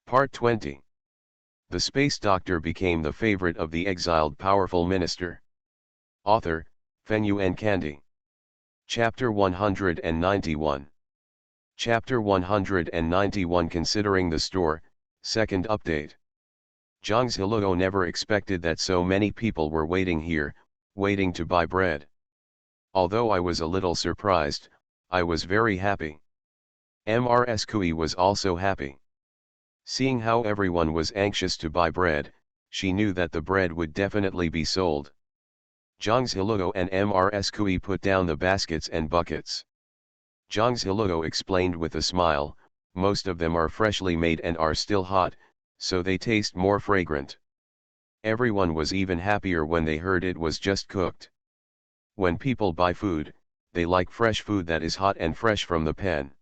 Part 20. The space doctor became the favorite of the exiled powerful minister. Author, Fenyuan Kandi. Chapter 191. Chapter 191 Considering the Store, Second Update. Zhang Ziluo never expected that so many people were waiting here, waiting to buy bread. Although I was a little surprised, I was very happy. Mrs. Kui was also happy. Seeing how everyone was anxious to buy bread, she knew that the bread would definitely be sold. Zhang Ziluo and Mrs. Kui put down the baskets and buckets. Zhang Ziluo explained with a smile, most of them are freshly made and are still hot, so they taste more fragrant. Everyone was even happier when they heard it was just cooked. When people buy food, they like fresh food that is hot and fresh from the pen.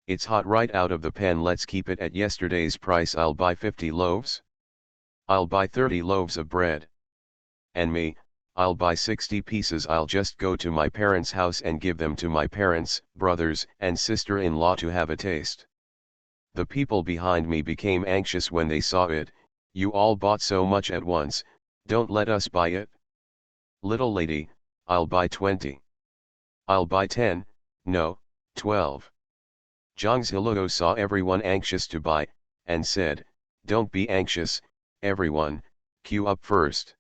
It's hot right out of the pen. Let's keep it at yesterday's price. I'll buy 50 loaves. I'll buy 30 loaves of bread. And me, I'll buy 60 pieces. I'll just go to my parents' house and give them to my parents, brothers, and sister-in-law to have a taste. The people behind me became anxious when they saw it. You all bought so much at once, don't let us buy it. Little lady, I'll buy 20. I'll buy 10, no, 12. Zhang Ziluo saw everyone anxious to buy, and said, don't be anxious, everyone, queue up first.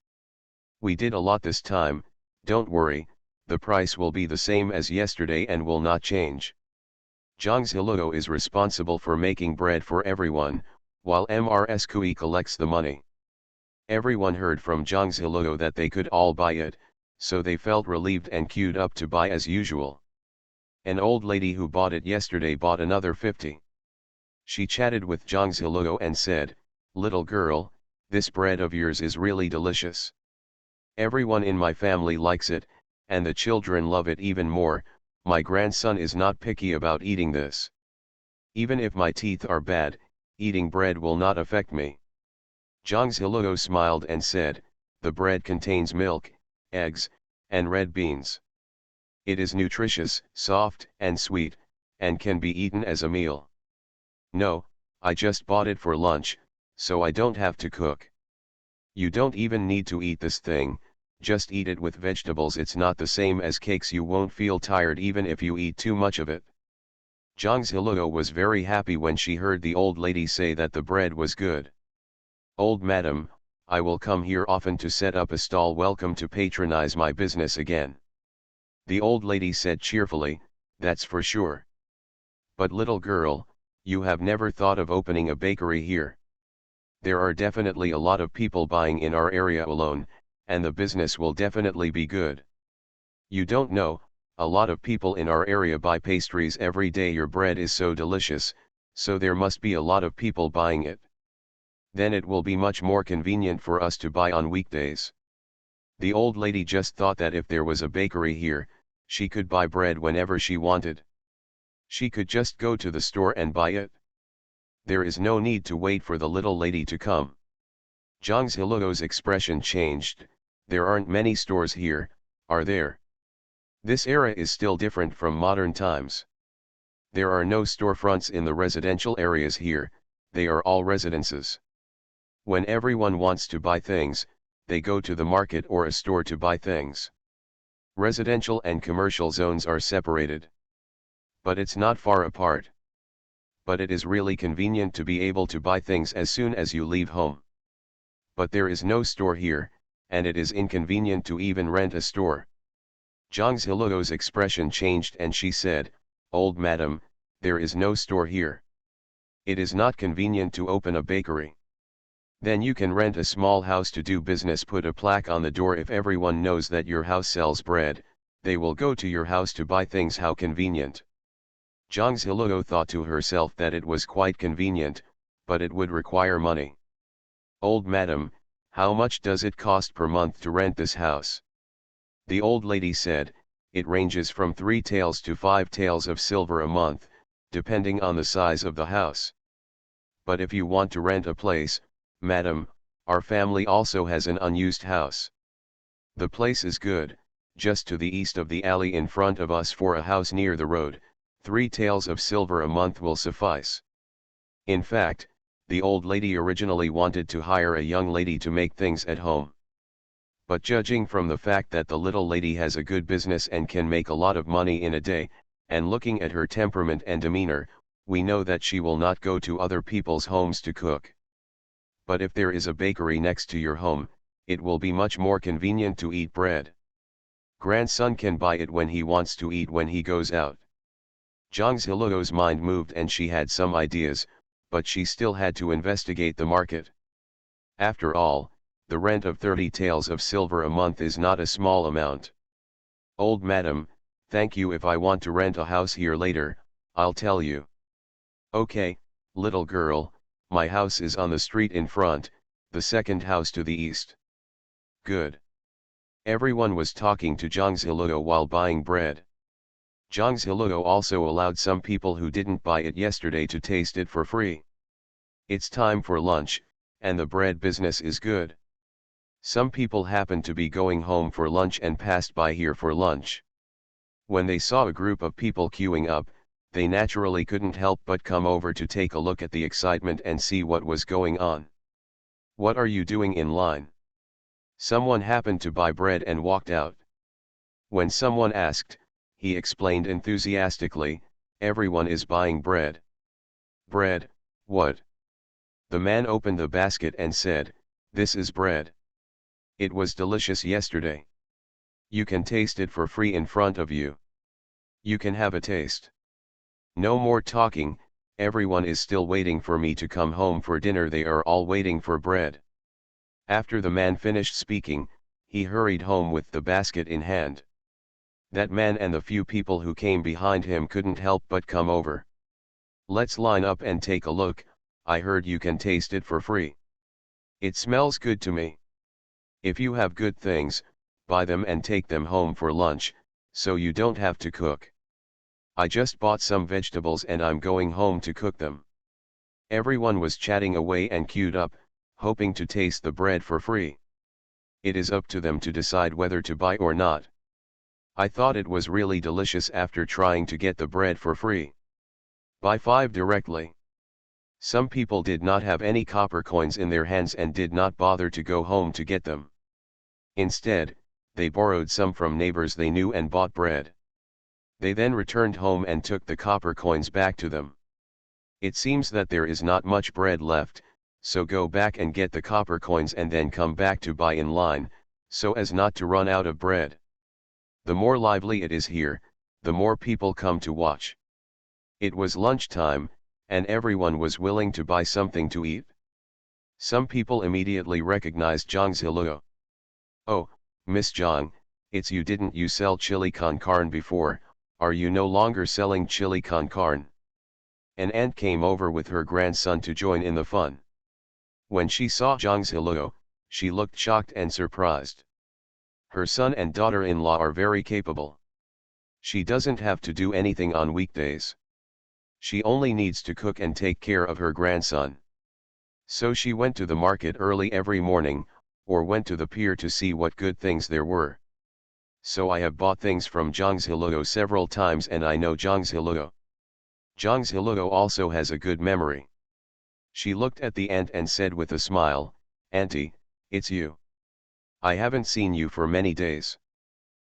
We did a lot this time, don't worry, the price will be the same as yesterday and will not change. Zhang Ziluo is responsible for making bread for everyone, while Mrs. Kui collects the money. Everyone heard from Zhang Ziluo that they could all buy it, so they felt relieved and queued up to buy as usual. An old lady who bought it yesterday bought another 50. She chatted with Zhang Ziluo and said, little girl, this bread of yours is really delicious. Everyone in my family likes it, and the children love it even more. My grandson is not picky about eating this. Even if my teeth are bad, eating bread will not affect me. Zhang Ziluo smiled and said, the bread contains milk, eggs, and red beans. It is nutritious, soft, and sweet, and can be eaten as a meal. No, I just bought it for lunch, so I don't have to cook. You don't even need to eat this thing, just eat it with vegetables. It's not the same as cakes. You won't feel tired even if you eat too much of it. Zhang Ziluo was very happy when she heard the old lady say that the bread was good. Old madam, I will come here often to set up a stall. Welcome to patronize my business again. The old lady said cheerfully, that's for sure. But little girl, you have never thought of opening a bakery here. There are definitely a lot of people buying in our area alone, and the business will definitely be good. You don't know, a lot of people in our area buy pastries every day. Your bread is so delicious, so there must be a lot of people buying it. Then it will be much more convenient for us to buy on weekdays. The old lady just thought that if there was a bakery here, she could buy bread whenever she wanted. She could just go to the store and buy it. There is no need to wait for the little lady to come. Zhang Ziluo's expression changed. There aren't many stores here, are there? This era is still different from modern times. There are no storefronts in the residential areas here, they are all residences. When everyone wants to buy things, they go to the market or a store to buy things. Residential and commercial zones are separated. But it's not far apart. But it is really convenient to be able to buy things as soon as you leave home. But there is no store here, and it is inconvenient to even rent a store. Zhang Ziluo's expression changed and she said, old madam, there is no store here. It is not convenient to open a bakery. Then you can rent a small house to do business. Put a plaque on the door. If everyone knows that your house sells bread, they will go to your house to buy things. How convenient. Zhang Ziluo thought to herself that it was quite convenient, but it would require money. Old madam, how much does it cost per month to rent this house? The old lady said, it ranges from 3 taels to 5 taels of silver a month, depending on the size of the house. But if you want to rent a place, madam, our family also has an unused house. The place is good, just to the east of the alley in front of us. For a house near the road, 3 taels of silver a month will suffice. In fact, the old lady originally wanted to hire a young lady to make things at home. But judging from the fact that the little lady has a good business and can make a lot of money in a day, and looking at her temperament and demeanor, we know that she will not go to other people's homes to cook. But if there is a bakery next to your home, it will be much more convenient to eat bread. Grandson can buy it when he wants to eat when he goes out. Zhang Ziluo's mind moved and she had some ideas, but she still had to investigate the market. After all, the rent of 30 taels of silver a month is not a small amount. Old madam, thank you. If I want to rent a house here later, I'll tell you. Okay, little girl, my house is on the street in front, the second house to the east. Good. Everyone was talking to Zhang Ziluo while buying bread. Zhang Ziluo also allowed some people who didn't buy it yesterday to taste it for free. It's time for lunch, and the bread business is good. Some people happened to be going home for lunch and passed by here for lunch. When they saw a group of people queuing up, they naturally couldn't help but come over to take a look at the excitement and see what was going on. What are you doing in line? Someone happened to buy bread and walked out. When someone asked, he explained enthusiastically, everyone is buying bread. Bread, what? The man opened the basket and said, this is bread. It was delicious yesterday. You can taste it for free in front of you. You can have a taste. No more talking, everyone is still waiting for me to come home for dinner. They are all waiting for bread. After the man finished speaking, he hurried home with the basket in hand. That man and the few people who came behind him couldn't help but come over. Let's line up and take a look. I heard you can taste it for free. It smells good to me. If you have good things, buy them and take them home for lunch, so you don't have to cook. I just bought some vegetables and I'm going home to cook them. Everyone was chatting away and queued up, hoping to taste the bread for free. It is up to them to decide whether to buy or not. I thought it was really delicious after trying to get the bread for free. Buy 5 directly. Some people did not have any copper coins in their hands and did not bother to go home to get them. Instead, they borrowed some from neighbors they knew and bought bread. They then returned home and took the copper coins back to them. It seems that there is not much bread left, so go back and get the copper coins and then come back to buy in line, so as not to run out of bread. The more lively it is here, the more people come to watch. It was lunchtime, and everyone was willing to buy something to eat. Some people immediately recognized Zhang Ziluo. Oh, Miss Zhang, it's you. Didn't you sell chili con carne before? Are you no longer selling chili con carne? An aunt came over with her grandson to join in the fun. When she saw Zhang Ziluo, she looked shocked and surprised. Her son and daughter-in-law are very capable. She doesn't have to do anything on weekdays. She only needs to cook and take care of her grandson. So she went to the market early every morning, or went to the pier to see what good things there were. So I have bought things from Zhang Ziluo several times and I know Zhang Ziluo. Zhang Ziluo also has a good memory. She looked at the aunt and said with a smile, Auntie, it's you. I haven't seen you for many days.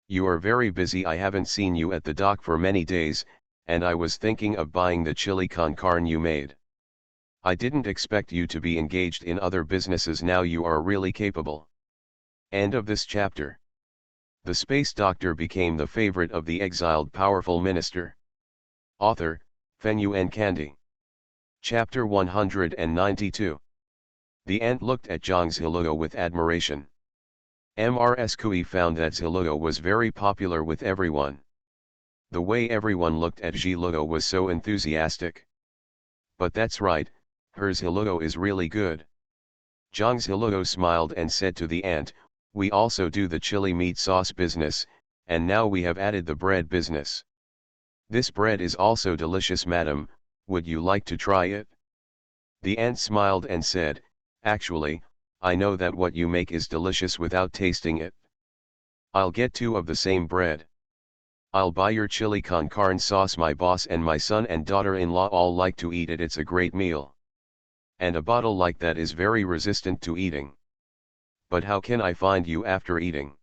You are very busy. I haven't seen you at the dock for many days, and I was thinking of buying the chili con carne you made. I didn't expect you to be engaged in other businesses. Now you are really capable. End of this chapter. The space doctor became the favorite of the exiled powerful minister. Author, Fenyuan Kandi. Chapter 192. The aunt looked at Zhang Ziluo with admiration. Mrs. Kui found that Ziluo was very popular with everyone. The way everyone looked at Ziluo was so enthusiastic. But that's right, her Ziluo is really good. Zhang Ziluo smiled and said to the aunt, we also do the chili meat sauce business, and now we have added the bread business. This bread is also delicious, madam, would you like to try it? The aunt smiled and said, actually, I know that what you make is delicious without tasting it. I'll get 2 of the same bread. I'll buy your chili con carne sauce. My boss and my son and daughter-in-law all like to eat it. It's a great meal. And a bottle like that is very resistant to eating. But how can I find you after eating?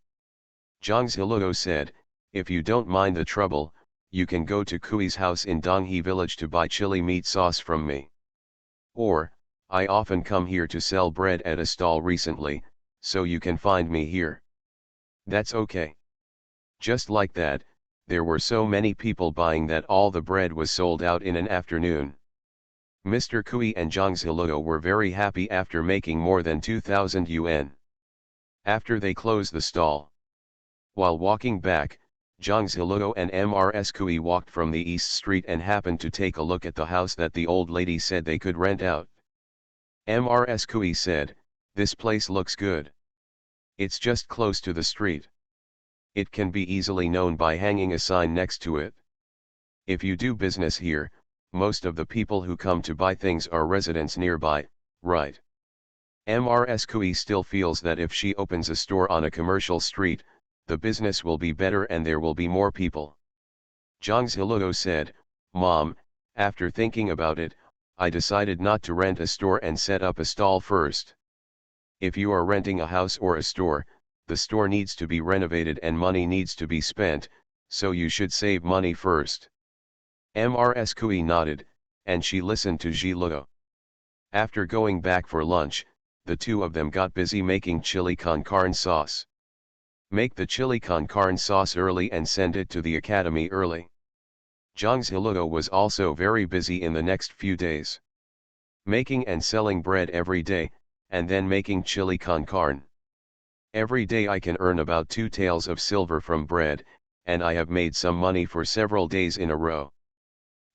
Zhang Ziluo said, if you don't mind the trouble, you can go to Kui's house in Donghe village to buy chili meat sauce from me. Or, I often come here to sell bread at a stall recently, so you can find me here. That's okay. Just like that, there were so many people buying that all the bread was sold out in an afternoon. Mr. Kui and Zhang Ziluo were very happy after making more than 2,000 yuan. After they closed the stall. While walking back, Zhang Ziluo and Mrs. Kui walked from the East Street and happened to take a look at the house that the old lady said they could rent out. Mrs. Kui said, this place looks good. It's just close to the street. It can be easily known by hanging a sign next to it. If you do business here, most of the people who come to buy things are residents nearby, right? Mrs. Kui still feels that if she opens a store on a commercial street, the business will be better and there will be more people. Zhang Ziluo said, Mom, after thinking about it, I decided not to rent a store and set up a stall first. If you are renting a house or a store, the store needs to be renovated and money needs to be spent, so you should save money first. Mrs. Kui nodded, and she listened to Ziluo. After going back for lunch, the two of them got busy making chili con carne sauce. Make the chili con carne sauce early and send it to the academy early. Zhang Ziluo was also very busy in the next few days. Making and selling bread every day, and then making chili con carne. Every day I can earn about 2 taels of silver from bread, and I have made some money for several days in a row.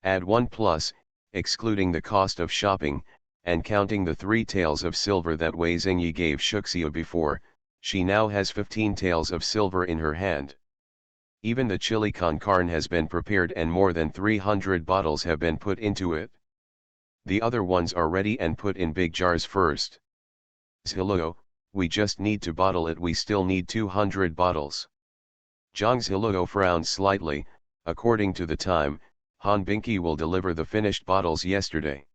Add 1 plus, excluding the cost of shopping, and counting the 3 taels of silver that Wei Xingyi gave Shuxia before, she now has 15 taels of silver in her hand. Even the chili con carne has been prepared and more than 300 bottles have been put into it. The other ones are ready and put in big jars first. Ziluo, we just need to bottle it, we still need 200 bottles. Zhang Ziluo frowned slightly, according to the time, Han Binki will deliver the finished bottles yesterday.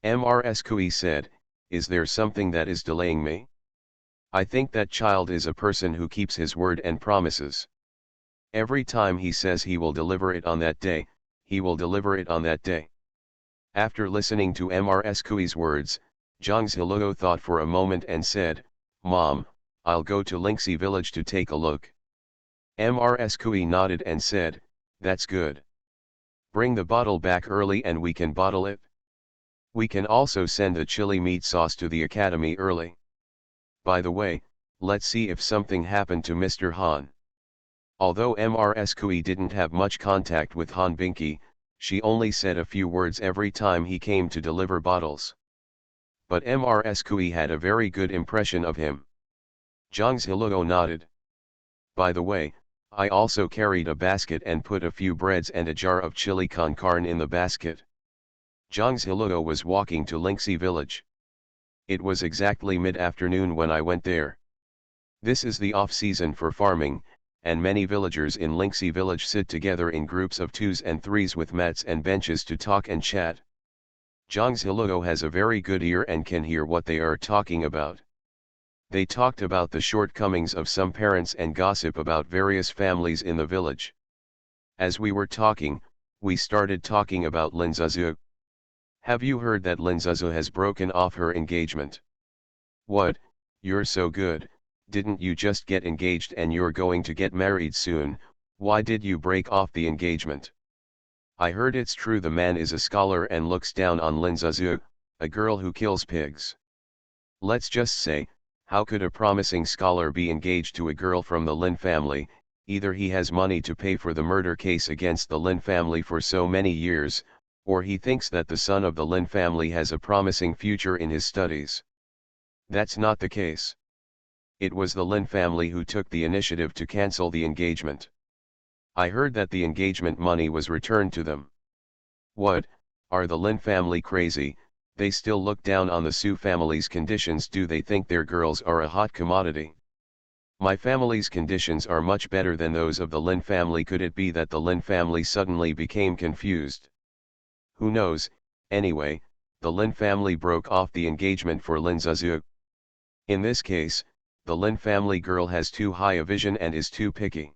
Mrs. Kui said, is there something that is delaying me? I think that child is a person who keeps his word and promises. Every time he says he will deliver it on that day, he will deliver it on that day. After listening to Mrs. Kui's words, Zhang Ziluo thought for a moment and said, Mom, I'll go to Lingxi village to take a look. Mrs. Kui nodded and said, that's good. Bring the bottle back early and we can bottle it. We can also send the chili meat sauce to the academy early. By the way, let's see if something happened to Mr. Han. Although Mrs. Kui didn't have much contact with Han Binki, she only said a few words every time he came to deliver bottles. But Mrs. Kui had a very good impression of him. Zhang Ziluo nodded. By the way, I also carried a basket and put a few breads and a jar of chili con carne in the basket. Zhang Ziluo was walking to Lingxi village. It was exactly mid-afternoon when I went there. This is the off-season for farming, and many villagers in Lingxi village sit together in groups of 2s and 3s with mats and benches to talk and chat. Zhang Ziluo has a very good ear and can hear what they are talking about. They talked about the shortcomings of some parents and gossip about various families in the village. As we were talking, we started talking about Lin Zuzu. Have you heard that Lin Zuzu has broken off her engagement? What, you're so good, didn't you just get engaged and you're going to get married soon, why did you break off the engagement? I heard it's true the man is a scholar and looks down on Lin Zuzu, a girl who kills pigs. Let's just say, how could a promising scholar be engaged to a girl from the Lin family? Either he has money to pay for the murder case against the Lin family for so many years, or he thinks that the son of the Lin family has a promising future in his studies. That's not the case. It was the Lin family who took the initiative to cancel the engagement. I heard that the engagement money was returned to them. What, are the Lin family crazy? They still look down on the Su family's conditions. Do they think their girls are a hot commodity? My family's conditions are much better than those of the Lin family. Could it be that the Lin family suddenly became confused? Who knows, anyway, the Lin family broke off the engagement for Lin Zizou. In this case, the Lin family girl has too high a vision and is too picky.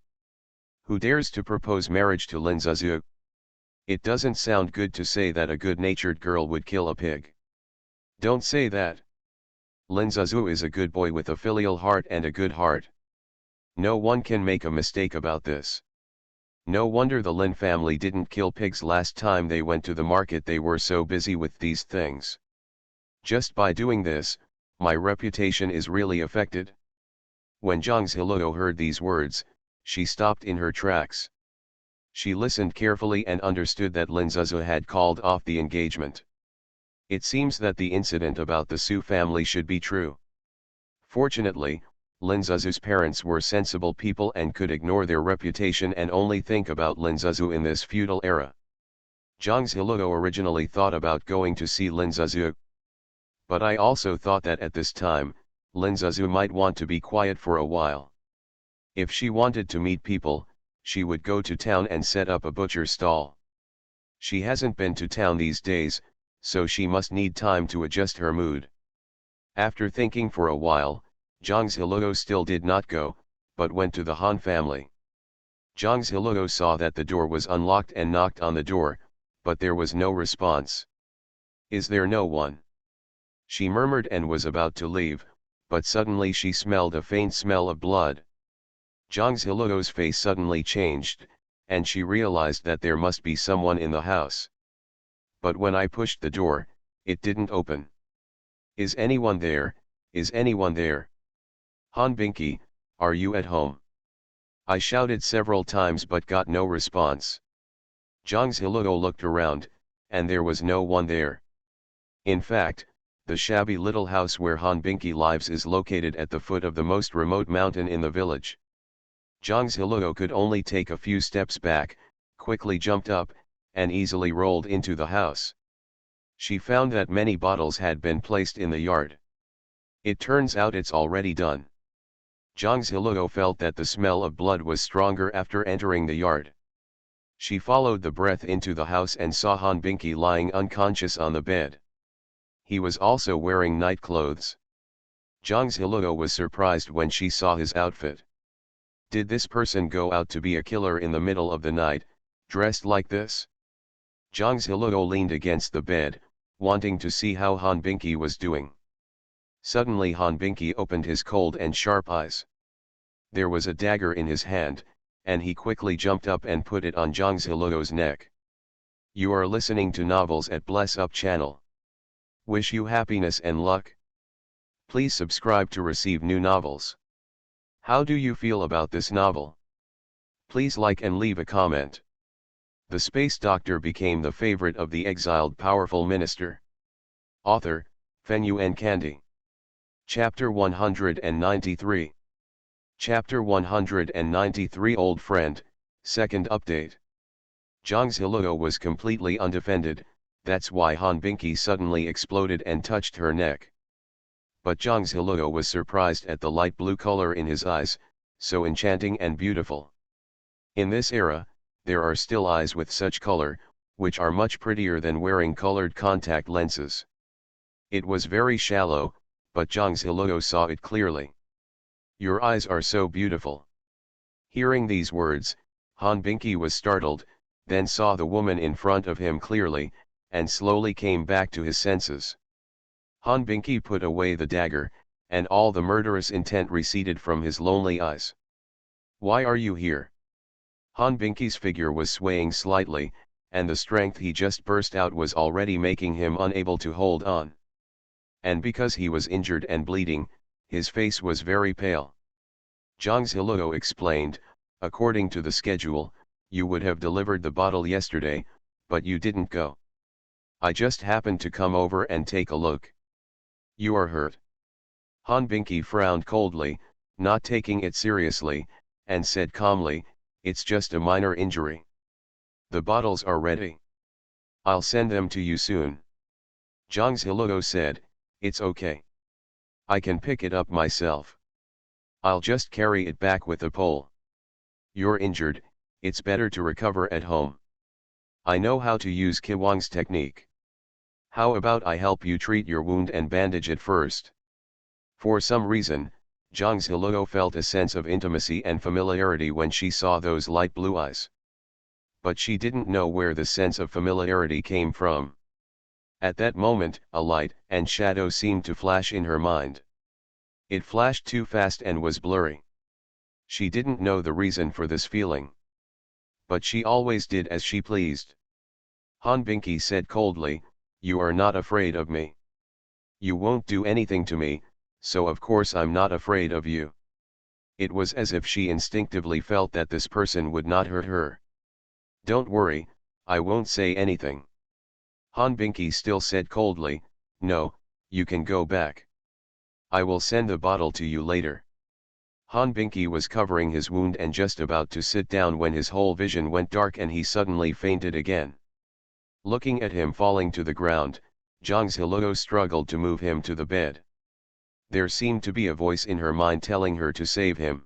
Who dares to propose marriage to Lin Zizou? It doesn't sound good to say that a good-natured girl would kill a pig. Don't say that. Lin Zizou is a good boy with a filial heart and a good heart. No one can make a mistake about this. No wonder the Lin family didn't kill pigs last time they went to the market, they were so busy with these things. Just by doing this, my reputation is really affected. When Zhang Ziluo heard these words, she stopped in her tracks. She listened carefully and understood that Lin Zizou had called off the engagement. It seems that the incident about the Su family should be true. Fortunately, Lin Zizou's parents were sensible people and could ignore their reputation and only think about Lin Zizou in this feudal era. Zhang Ziluo originally thought about going to see Lin Zizou. But I also thought that at this time, Lin Zizou might want to be quiet for a while. If she wanted to meet people, she would go to town and set up a butcher stall. She hasn't been to town these days, so she must need time to adjust her mood. After thinking for a while, Zhang Ziluo still did not go, but went to the Han family. Zhang Ziluo saw that the door was unlocked and knocked on the door, but there was no response. Is there no one? She murmured and was about to leave, but suddenly she smelled a faint smell of blood. Zhang Ziluo's face suddenly changed, and she realized that there must be someone in the house. But when I pushed the door, it didn't open. Is anyone there? Is anyone there? Han Binky, are you at home? I shouted several times but got no response. Zhang Ziluo looked around, and there was no one there. In fact, the shabby little house where Han Binky lives is located at the foot of the most remote mountain in the village. Zhang Ziluo could only take a few steps back, quickly jumped up, and easily rolled into the house. She found that many bottles had been placed in the yard. It turns out it's already done. Zhang Ziluo felt that the smell of blood was stronger after entering the yard. She followed the breath into the house and saw Han Binky lying unconscious on the bed. He was also wearing night clothes. Zhang Ziluo was surprised when she saw his outfit. Did this person go out to be a killer in the middle of the night, dressed like this? Zhang Ziluo leaned against the bed, wanting to see how Han Binky was doing. Suddenly Han Binky opened his cold and sharp eyes. There was a dagger in his hand, and he quickly jumped up and put it on Zhang Ziluo's neck. You are listening to Novels at Bless Up channel. Wish you happiness and luck. Please subscribe to receive new novels. How do you feel about this novel? Please like and leave a comment. The Space Doctor became the favorite of the exiled powerful minister. Author, Fenyuan Candy. Chapter 193. Chapter 193 Old Friend, Second Update. Zhang Ziluo was completely undefended, that's why Han Binky suddenly exploded and touched her neck. But Zhang Ziluo was surprised at the light blue color in his eyes, so enchanting and beautiful. In this era, there are still eyes with such color, which are much prettier than wearing colored contact lenses. It was very shallow, but Zhang Ziluo saw it clearly. Your eyes are so beautiful. Hearing these words, Han Binky was startled, then saw the woman in front of him clearly, and slowly came back to his senses. Han Binky put away the dagger, and all the murderous intent receded from his lonely eyes. Why are you here? Han Binky's figure was swaying slightly, and the strength he just burst out was already making him unable to hold on. And because he was injured and bleeding, his face was very pale. Zhang Ziluo explained, according to the schedule, you would have delivered the bottle yesterday, but you didn't go. I just happened to come over and take a look. You are hurt. Han Binky frowned coldly, not taking it seriously, and said calmly, it's just a minor injury. The bottles are ready. I'll send them to you soon. Zhang Ziluo said, it's okay. I can pick it up myself. I'll just carry it back with a pole. You're injured, it's better to recover at home. I know how to use Kiwang's technique. How about I help you treat your wound and bandage it first? For some reason, Zhang Ziluo felt a sense of intimacy and familiarity when she saw those light blue eyes. But she didn't know where the sense of familiarity came from. At that moment, a light and shadow seemed to flash in her mind. It flashed too fast and was blurry. She didn't know the reason for this feeling. But she always did as she pleased. Han Binky said coldly, "You are not afraid of me. You won't do anything to me, so of course I'm not afraid of you." It was as if she instinctively felt that this person would not hurt her. "Don't worry, I won't say anything." Han Binky still said coldly, "No, you can go back. I will send the bottle to you later." Han Binky was covering his wound and just about to sit down when his whole vision went dark and he suddenly fainted again. Looking at him falling to the ground, Zhang Ziluo struggled to move him to the bed. There seemed to be a voice in her mind telling her to save him.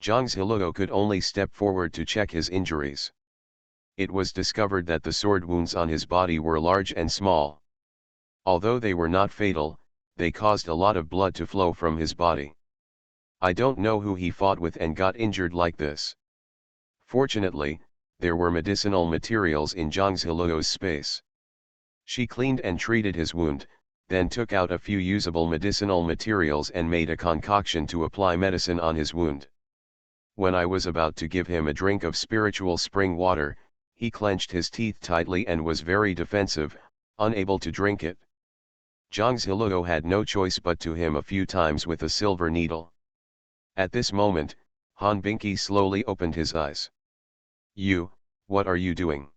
Zhang Ziluo could only step forward to check his injuries. It was discovered that the sword wounds on his body were large and small. Although they were not fatal, they caused a lot of blood to flow from his body. I don't know who he fought with and got injured like this. Fortunately, there were medicinal materials in Zhang Ziluo's space. She cleaned and treated his wound, then took out a few usable medicinal materials and made a concoction to apply medicine on his wound. When I was about to give him a drink of spiritual spring water, he clenched his teeth tightly and was very defensive, unable to drink it. Zhang Ziluo had no choice but to him a few times with a silver needle. At this moment, Han Binky slowly opened his eyes. "You, what are you doing?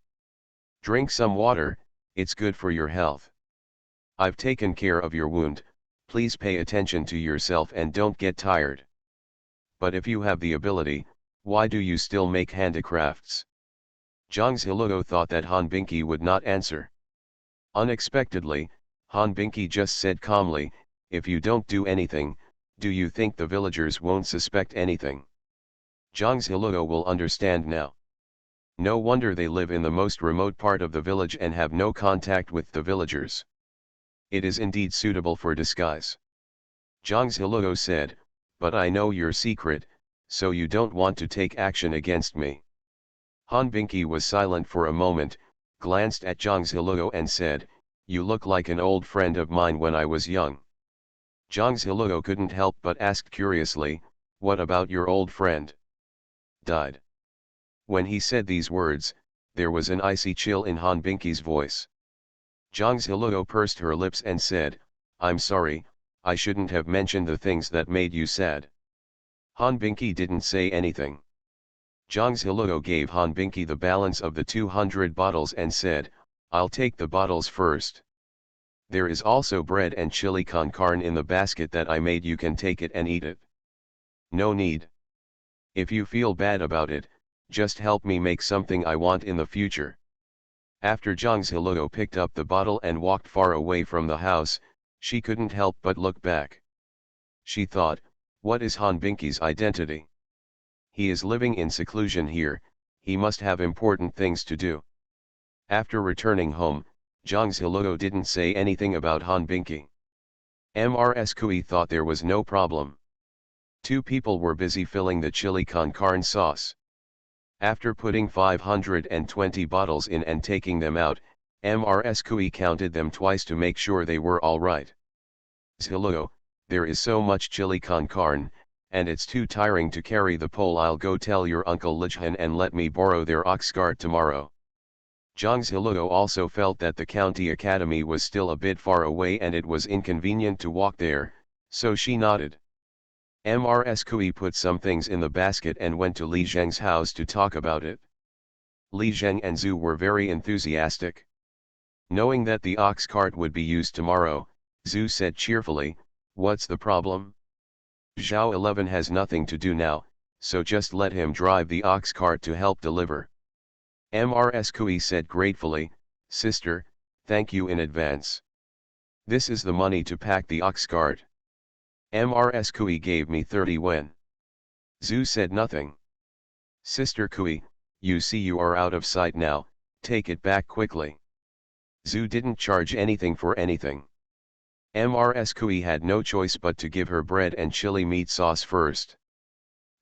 Drink some water, it's good for your health. I've taken care of your wound, please pay attention to yourself and don't get tired. But if you have the ability, why do you still make handicrafts?" Zhang Ziluo thought that Han Binky would not answer. Unexpectedly, Han Binky just said calmly, "If you don't do anything, do you think the villagers won't suspect anything? Zhang Ziluo will understand now. No wonder they live in the most remote part of the village and have no contact with the villagers. It is indeed suitable for disguise." Zhang Ziluo said, "But I know your secret, so you don't want to take action against me." Han Binky was silent for a moment, glanced at Zhang Ziluo and said, "You look like an old friend of mine when I was young." Zhang Ziluo couldn't help but asked curiously, "What about your old friend? Died?" When he said these words, there was an icy chill in Han Binky's voice. Zhang Ziluo pursed her lips and said, "I'm sorry, I shouldn't have mentioned the things that made you sad." Han Binky didn't say anything. Zhang Ziluo gave Han Binky the balance of the 200 bottles and said, "I'll take the bottles first. There is also bread and chili con carne in the basket that I made, you can take it and eat it." "No need. If you feel bad about it, just help me make something I want in the future." After Zhang Ziluo picked up the bottle and walked far away from the house, she couldn't help but look back. She thought, what is Han Binky's identity? He is living in seclusion here, he must have important things to do. After returning home, Zhang Ziluo didn't say anything about Han Binky. Mrs. Kui thought there was no problem. Two people were busy filling the chili con carne sauce. After putting 520 bottles in and taking them out, Mrs. Kui counted them twice to make sure they were all right. "Ziluo, there is so much chili con carne, and it's too tiring to carry the pole. I'll go tell your uncle Lijhan and let me borrow their ox cart tomorrow." Zhang Ziluo also felt that the county academy was still a bit far away and it was inconvenient to walk there, so she nodded. Mrs. Kui put some things in the basket and went to Li Zheng's house to talk about it. Li Zheng and Zhu were very enthusiastic. Knowing that the ox cart would be used tomorrow, Zhu said cheerfully, "What's the problem? Zhao 11 has nothing to do now, so just let him drive the ox cart to help deliver." Mrs. Kui said gratefully, "Sister, thank you in advance. This is the money to pack the ox cart." Mrs. Kui gave me 30 wen. Zhu said nothing. "Sister Kui, you see you are out of sight now, take it back quickly." Zhu didn't charge anything for anything. Mrs. Kui had no choice but to give her bread and chili meat sauce first.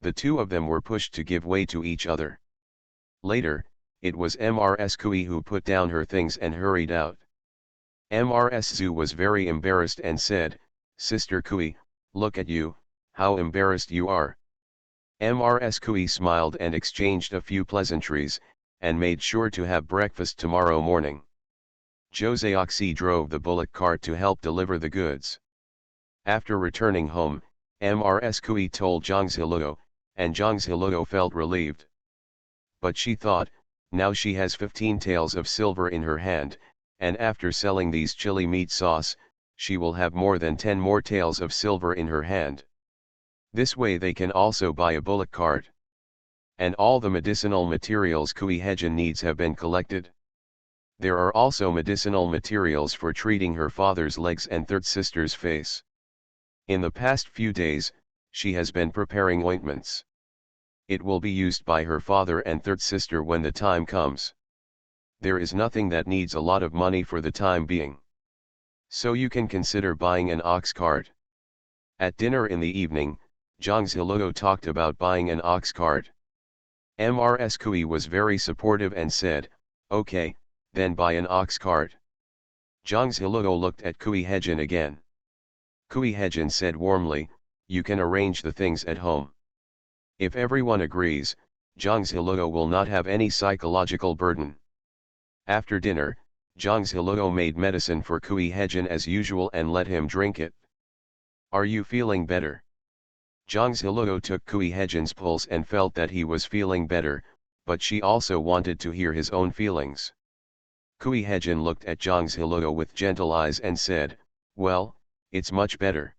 The two of them were pushed to give way to each other. Later, it was Mrs. Kui who put down her things and hurried out. Mrs. Zhu was very embarrassed and said, "Sister Kui, look at you, how embarrassed you are." Mrs. Kui smiled and exchanged a few pleasantries, and made sure to have breakfast tomorrow morning. Joseoxi drove the bullock cart to help deliver the goods. After returning home, Mrs. Kui told Zhang Ziluo, and Zhang Ziluo felt relieved. But she thought, now she has 15 taels of silver in her hand, and after selling these chili meat sauce, she will have more than 10 more taels of silver in her hand. This way they can also buy a bullock cart. And all the medicinal materials Kui Hejin needs have been collected. There are also medicinal materials for treating her father's legs and third sister's face. In the past few days, she has been preparing ointments. It will be used by her father and third sister when the time comes. There is nothing that needs a lot of money for the time being. So you can consider buying an ox cart. At dinner in the evening, Zhang Ziluo talked about buying an ox cart. Mrs. Kui was very supportive and said, "Okay, then buy an ox cart." Zhang Ziluo looked at Kui Hejin again. Kui Hejin said warmly, "You can arrange the things at home. If everyone agrees, Zhang Ziluo will not have any psychological burden." After dinner, Zhang Ziluo made medicine for Kui Hejin as usual and let him drink it. "Are you feeling better?" Zhang Ziluo took Kui Hejin's pulse and felt that he was feeling better, but she also wanted to hear his own feelings. Kui Hejin looked at Zhang Ziluo with gentle eyes and said, "Well, it's much better."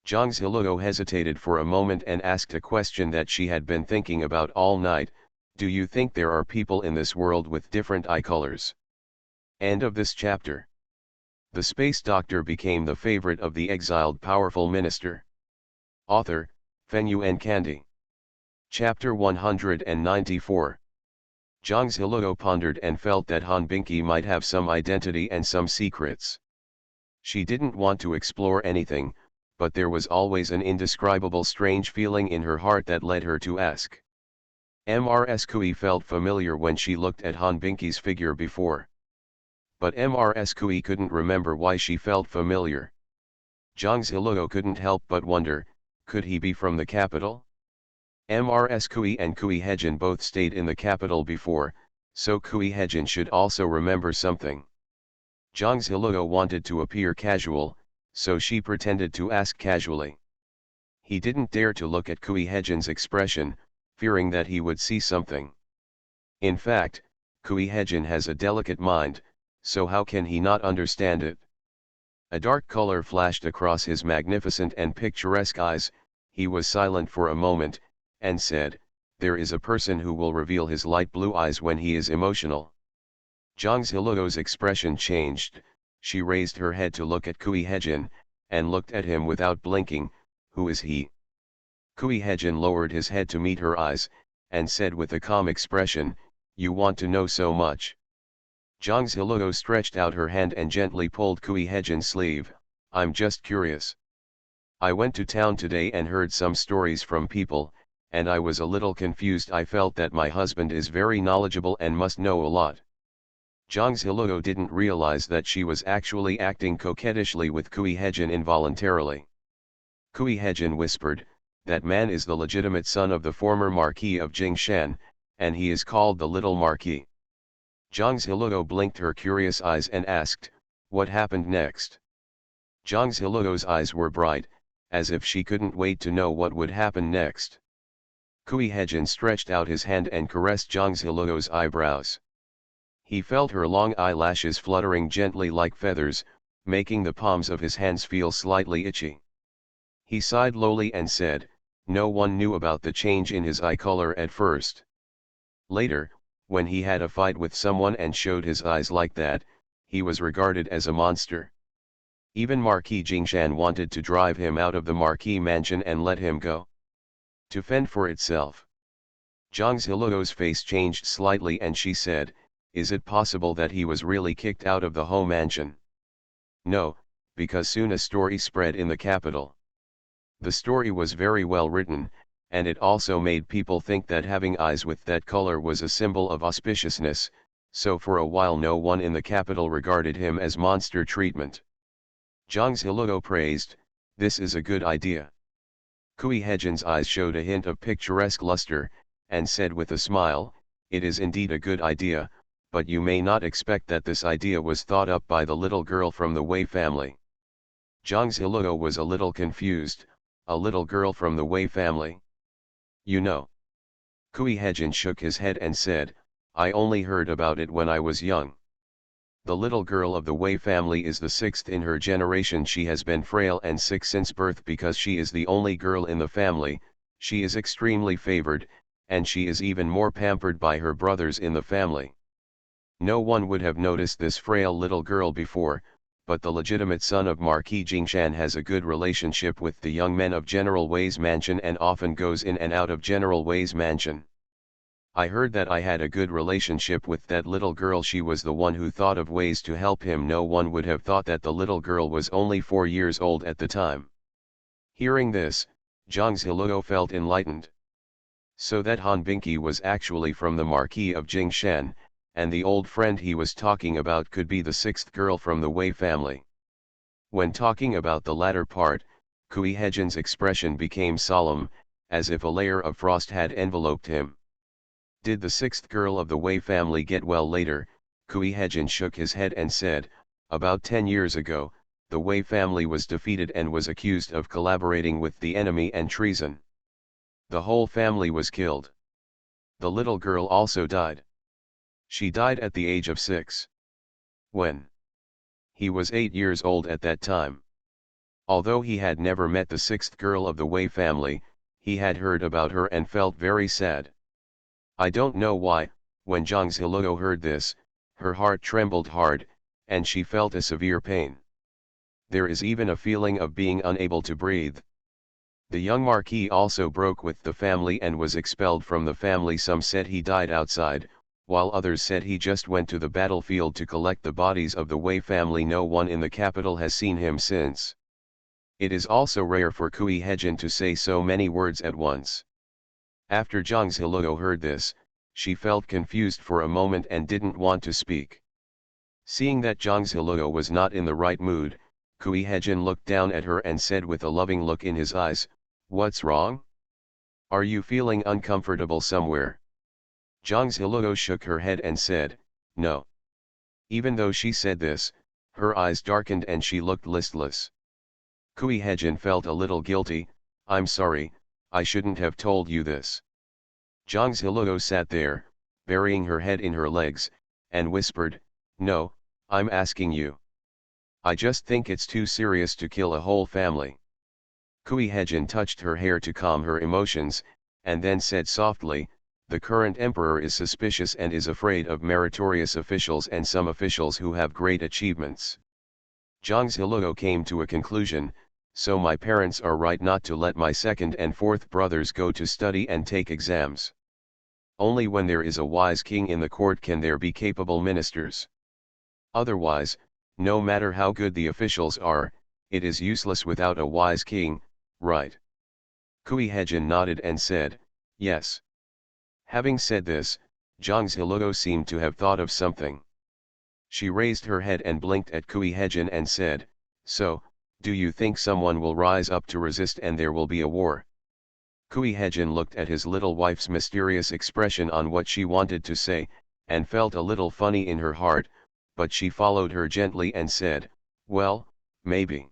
Zhang Ziluo hesitated for a moment and asked a question that she had been thinking about all night: "Do you think there are people in this world with different eye colors?" End of this chapter. The space doctor became the favorite of the exiled powerful minister. Author, Fenyuan Kandi. Chapter 194. Zhang Ziluo pondered and felt that Han Bingqi might have some identity and some secrets. She didn't want to explore anything, but there was always an indescribable strange feeling in her heart that led her to ask. Mrs. Kui felt familiar when she looked at Han Bingqi's figure before. But Mrs. Kui couldn't remember why she felt familiar. Zhang Ziluo couldn't help but wonder, could he be from the capital? Mrs. Kui and Kui Hejin both stayed in the capital before, so Kui Hejin should also remember something. Zhang Ziluo wanted to appear casual, so she pretended to ask casually. He didn't dare to look at Kui Hejin's expression, fearing that he would see something. In fact, Kui Hejin has a delicate mind, so how can he not understand it? A dark color flashed across his magnificent and picturesque eyes. He was silent for a moment, and said, "There is a person who will reveal his light blue eyes when he is emotional." Zhang Ziluo's expression changed. She raised her head to look at Kui Hejin, and looked at him without blinking. "Who is he?" Kui Hejin lowered his head to meet her eyes, and said with a calm expression, "You want to know so much?" Zhang Ziluo stretched out her hand and gently pulled Kui Hejin's sleeve. "I'm just curious. I went to town today and heard some stories from people, and I was a little confused. I felt that my husband is very knowledgeable and must know a lot." Zhang Ziluo didn't realize that she was actually acting coquettishly with Kui Hejin involuntarily. Kui Hejin whispered, "That man is the legitimate son of the former Marquis of Jingshan, and he is called the Little Marquis." Zhang Ziluo blinked her curious eyes and asked, "What happened next?" Zhang Ziluo's eyes were bright, as if she couldn't wait to know what would happen next. Kui Hejin stretched out his hand and caressed Zhang Ziluo's eyebrows. He felt her long eyelashes fluttering gently like feathers, making the palms of his hands feel slightly itchy. He sighed lowly and said, "No one knew about the change in his eye color at first. Later, when he had a fight with someone and showed his eyes like that, he was regarded as a monster. Even Marquis Jingshan wanted to drive him out of the Marquis mansion and let him go to fend for itself." Zhang Ziluo's face changed slightly and she said, is it possible that he was really kicked out of the home mansion? No, because soon a story spread in the capital. The story was very well written, and it also made people think that having eyes with that color was a symbol of auspiciousness, so for a while no one in the capital regarded him as monster treatment. Zhang Ziluo praised, "This is a good idea." Kui Hejin's eyes showed a hint of picturesque luster, and said with a smile, "It is indeed a good idea, but you may not expect that this idea was thought up by the little girl from the Wei family." Zhang Ziluo was a little confused. A little girl from the Wei family? You know. Kui Hejin shook his head and said, "I only heard about it when I was young. The little girl of the Wei family is the sixth in her generation. She has been frail and sick since birth because she is the only girl in the family. She is extremely favored, and she is even more pampered by her brothers in the family. No one would have noticed this frail little girl before, but the legitimate son of Marquis Jingshan has a good relationship with the young men of General Wei's mansion and often goes in and out of General Wei's mansion. I heard that I had a good relationship with that little girl. She was the one who thought of ways to help him. No one would have thought that the little girl was only 4 years old at the time." Hearing this, Zhang Ziluo felt enlightened. So that Han Bingqi was actually from the Marquis of Jingshan, and the old friend he was talking about could be the sixth girl from the Wei family. When talking about the latter part, Kui Hejin's expression became solemn, as if a layer of frost had enveloped him. Did the sixth girl of the Wei family get well later? Kui Hejin shook his head and said, "About 10 years ago, the Wei family was defeated and was accused of collaborating with the enemy and treason. The whole family was killed. The little girl also died. She died at the age of 6. When he was 8 years old at that time. Although he had never met the sixth girl of the Wei family, he had heard about her and felt very sad. I don't know why, when Zhang Ziluo heard this, her heart trembled hard, and she felt a severe pain. There is even a feeling of being unable to breathe. The young Marquis also broke with the family and was expelled from the family. Some said he died outside, while others said he just went to the battlefield to collect the bodies of the Wei family. No one in the capital has seen him since. It is also rare for Kui Hejin to say so many words at once." After Zhang Ziluo heard this, she felt confused for a moment and didn't want to speak. Seeing that Zhang Ziluo was not in the right mood, Kui Hejin looked down at her and said with a loving look in his eyes, "What's wrong? Are you feeling uncomfortable somewhere?" Zhang Ziluo shook her head and said, "No." Even though she said this, her eyes darkened and she looked listless. Kui Hejin felt a little guilty. "I'm sorry, I shouldn't have told you this." Zhang Ziluo sat there, burying her head in her legs, and whispered, "No, I'm asking you. I just think it's too serious to kill a whole family." Kui Hejin touched her hair to calm her emotions, and then said softly, "The current emperor is suspicious and is afraid of meritorious officials and some officials who have great achievements. Zhang Ziluo came to a conclusion, so my parents are right not to let my second and fourth brothers go to study and take exams. Only when there is a wise king in the court can there be capable ministers. Otherwise, no matter how good the officials are, it is useless without a wise king, right?" Kui Hejin nodded and said, "Yes." Having said this, Zhang Ziluo seemed to have thought of something. She raised her head and blinked at Kui Hejin and said, "So, do you think someone will rise up to resist and there will be a war?" Kui Hejin looked at his little wife's mysterious expression on what she wanted to say, and felt a little funny in her heart, but she followed her gently and said, "Well, maybe.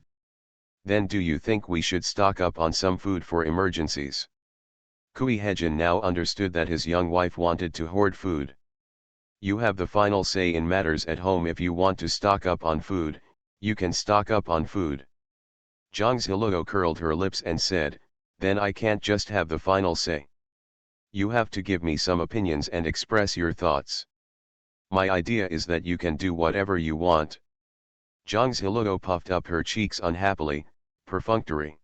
Then do you think we should stock up on some food for emergencies?" Kui Hejin now understood that his young wife wanted to hoard food. "You have the final say in matters at home. If you want to stock up on food, you can stock up on food." Zhang Ziluo curled her lips and said, "Then I can't just have the final say. You have to give me some opinions and express your thoughts. My idea is that you can do whatever you want." Zhang Ziluo puffed up her cheeks unhappily, perfunctory.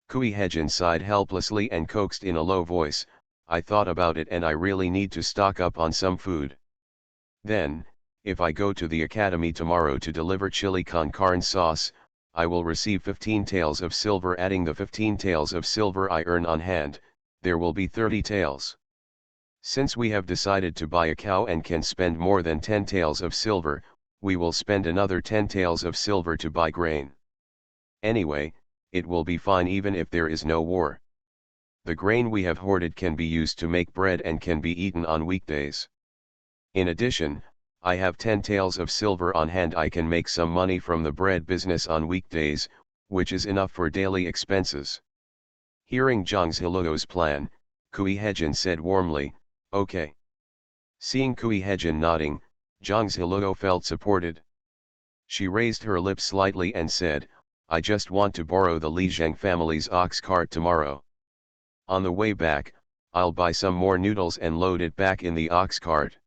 Kui Hejin sighed helplessly and coaxed in a low voice, "I thought about it and I really need to stock up on some food." Then, if I go to the academy tomorrow to deliver chili con carne sauce, I will receive 15 taels of silver. Adding the 15 taels of silver I earn on hand, there will be 30 taels. Since we have decided to buy a cow and can spend more than 10 taels of silver, we will spend another 10 taels of silver to buy grain. Anyway, it will be fine even if there is no war. The grain we have hoarded can be used to make bread and can be eaten on weekdays. In addition, I have 10 taels of silver on hand. I can make some money from the bread business on weekdays, which is enough for daily expenses. Hearing Zhang Ziluo's plan, Kui Hejin said warmly, "Okay." Seeing Kui Hejin nodding, Zhang Ziluo felt supported. She raised her lips slightly and said, "I just want to borrow the Li Zhang family's ox cart tomorrow. On the way back, I'll buy some more noodles and load it back in the ox cart.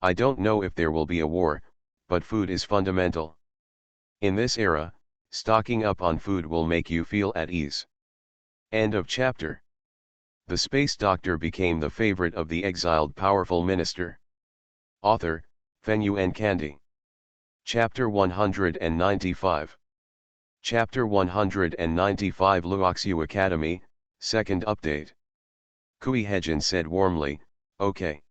I don't know if there will be a war, but food is fundamental. In this era, stocking up on food will make you feel at ease." End of chapter. The space doctor became the favorite of the exiled powerful minister. Author, Fenyuan Candy. Chapter 195. Chapter 195 Luoxiu Academy, Second Update. Kui Hejin said warmly, "Okay."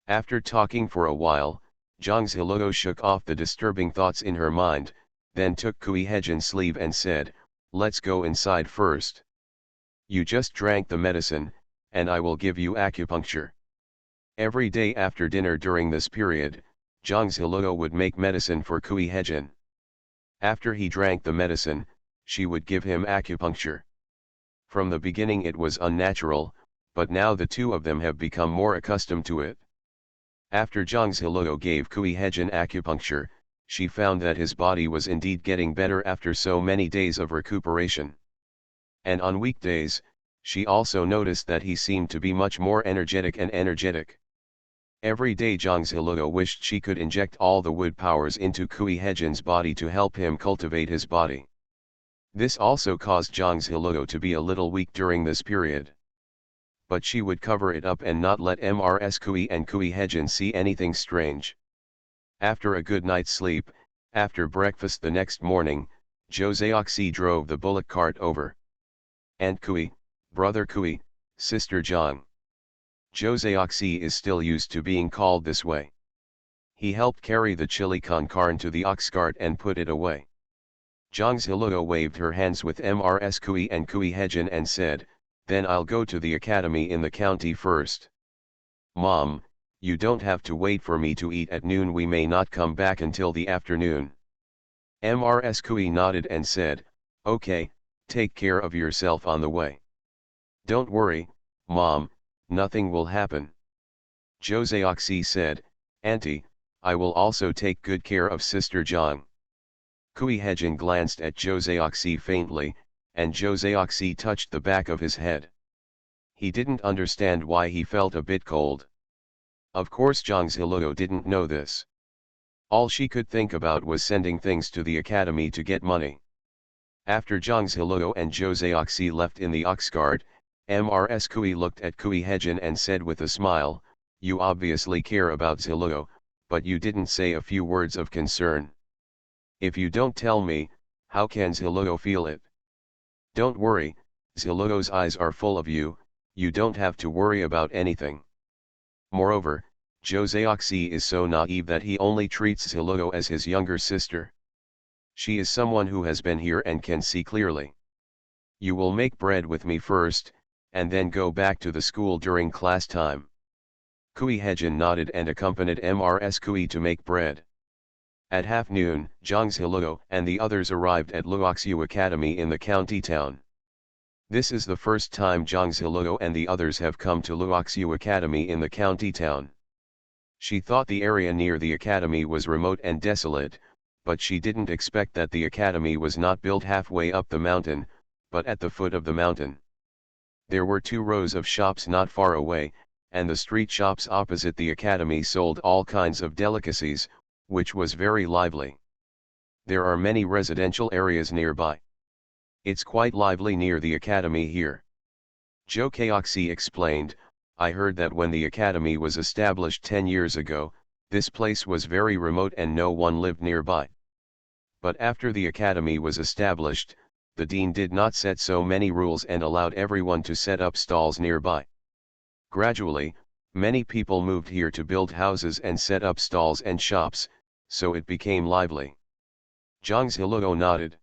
After talking for a while, Zhang Ziluo shook off the disturbing thoughts in her mind, then took Kui Hejin's sleeve and said, "Let's go inside first. You just drank the medicine, and I will give you acupuncture." Every day after dinner during this period, Zhang Ziluo would make medicine for Kui Hejin. After he drank the medicine, she would give him acupuncture. From the beginning it was unnatural, but now the two of them have become more accustomed to it. After Zhang Ziluo gave Kui Hejin acupuncture, she found that his body was indeed getting better after so many days of recuperation. And on weekdays, she also noticed that he seemed to be much more energetic. Every day Zhang Ziluo wished she could inject all the wood powers into Kui Hejin's body to help him cultivate his body. This also caused Zhang Ziluo to be a little weak during this period. But she would cover it up and not let Mrs. Kui and Kui Hejin see anything strange. After a good night's sleep, after breakfast the next morning, Joseoxi drove the bullock cart over. Aunt Kui, Brother Kui, Sister Zhang. Joseoxi is still used to being called this way. He helped carry the chili con carne to the ox cart and put it away. Zhang Ziluo waved her hands with Mrs. Kui and Kui Hejin and said, "Then I'll go to the academy in the county first." "Mom, you don't have to wait for me to eat at noon. We may not come back until the afternoon." Mrs. Kui nodded and said, "Okay, take care of yourself on the way." "Don't worry, Mom, nothing will happen." Joseoxi said, "Auntie, I will also take good care of Sister Zhang." Kui Hejin glanced at Joseoxi faintly, and Joseoxi touched the back of his head. He didn't understand why he felt a bit cold. Of course Zhang Ziluo didn't know this. All she could think about was sending things to the academy to get money. After Zhang Ziluo and Joseoxi left in the ox cart, Mrs. Kui looked at Kui Hejin and said with a smile, "You obviously care about Ziluo, but you didn't say a few words of concern. If you don't tell me, how can Ziluo feel it?" "Don't worry, Ziluo's eyes are full of you, you don't have to worry about anything. Moreover, Joseoxi is so naive that he only treats Ziluo as his younger sister. She is someone who has been here and can see clearly. You will make bread with me first, and then go back to the school during class time." Kui Hejin nodded and accompanied Mrs. Kui to make bread. At half noon, Zhang Ziluo and the others arrived at Luoxiu Academy in the county town. This is the first time Zhang Ziluo and the others have come to Luoxiu Academy in the county town. She thought the area near the academy was remote and desolate, but she didn't expect that the academy was not built halfway up the mountain, but at the foot of the mountain. There were 2 rows of shops not far away, and the street shops opposite the academy sold all kinds of delicacies, which was very lively. There are many residential areas nearby. It's quite lively near the academy here. Joseoxi explained, "I heard that when the academy was established 10 years ago, This place was very remote and no one lived nearby. But after the academy was established, the dean did not set so many rules and allowed everyone to set up stalls nearby. Gradually, many people moved here to build houses and set up stalls and shops, so it became lively. Zhang Ziluo nodded.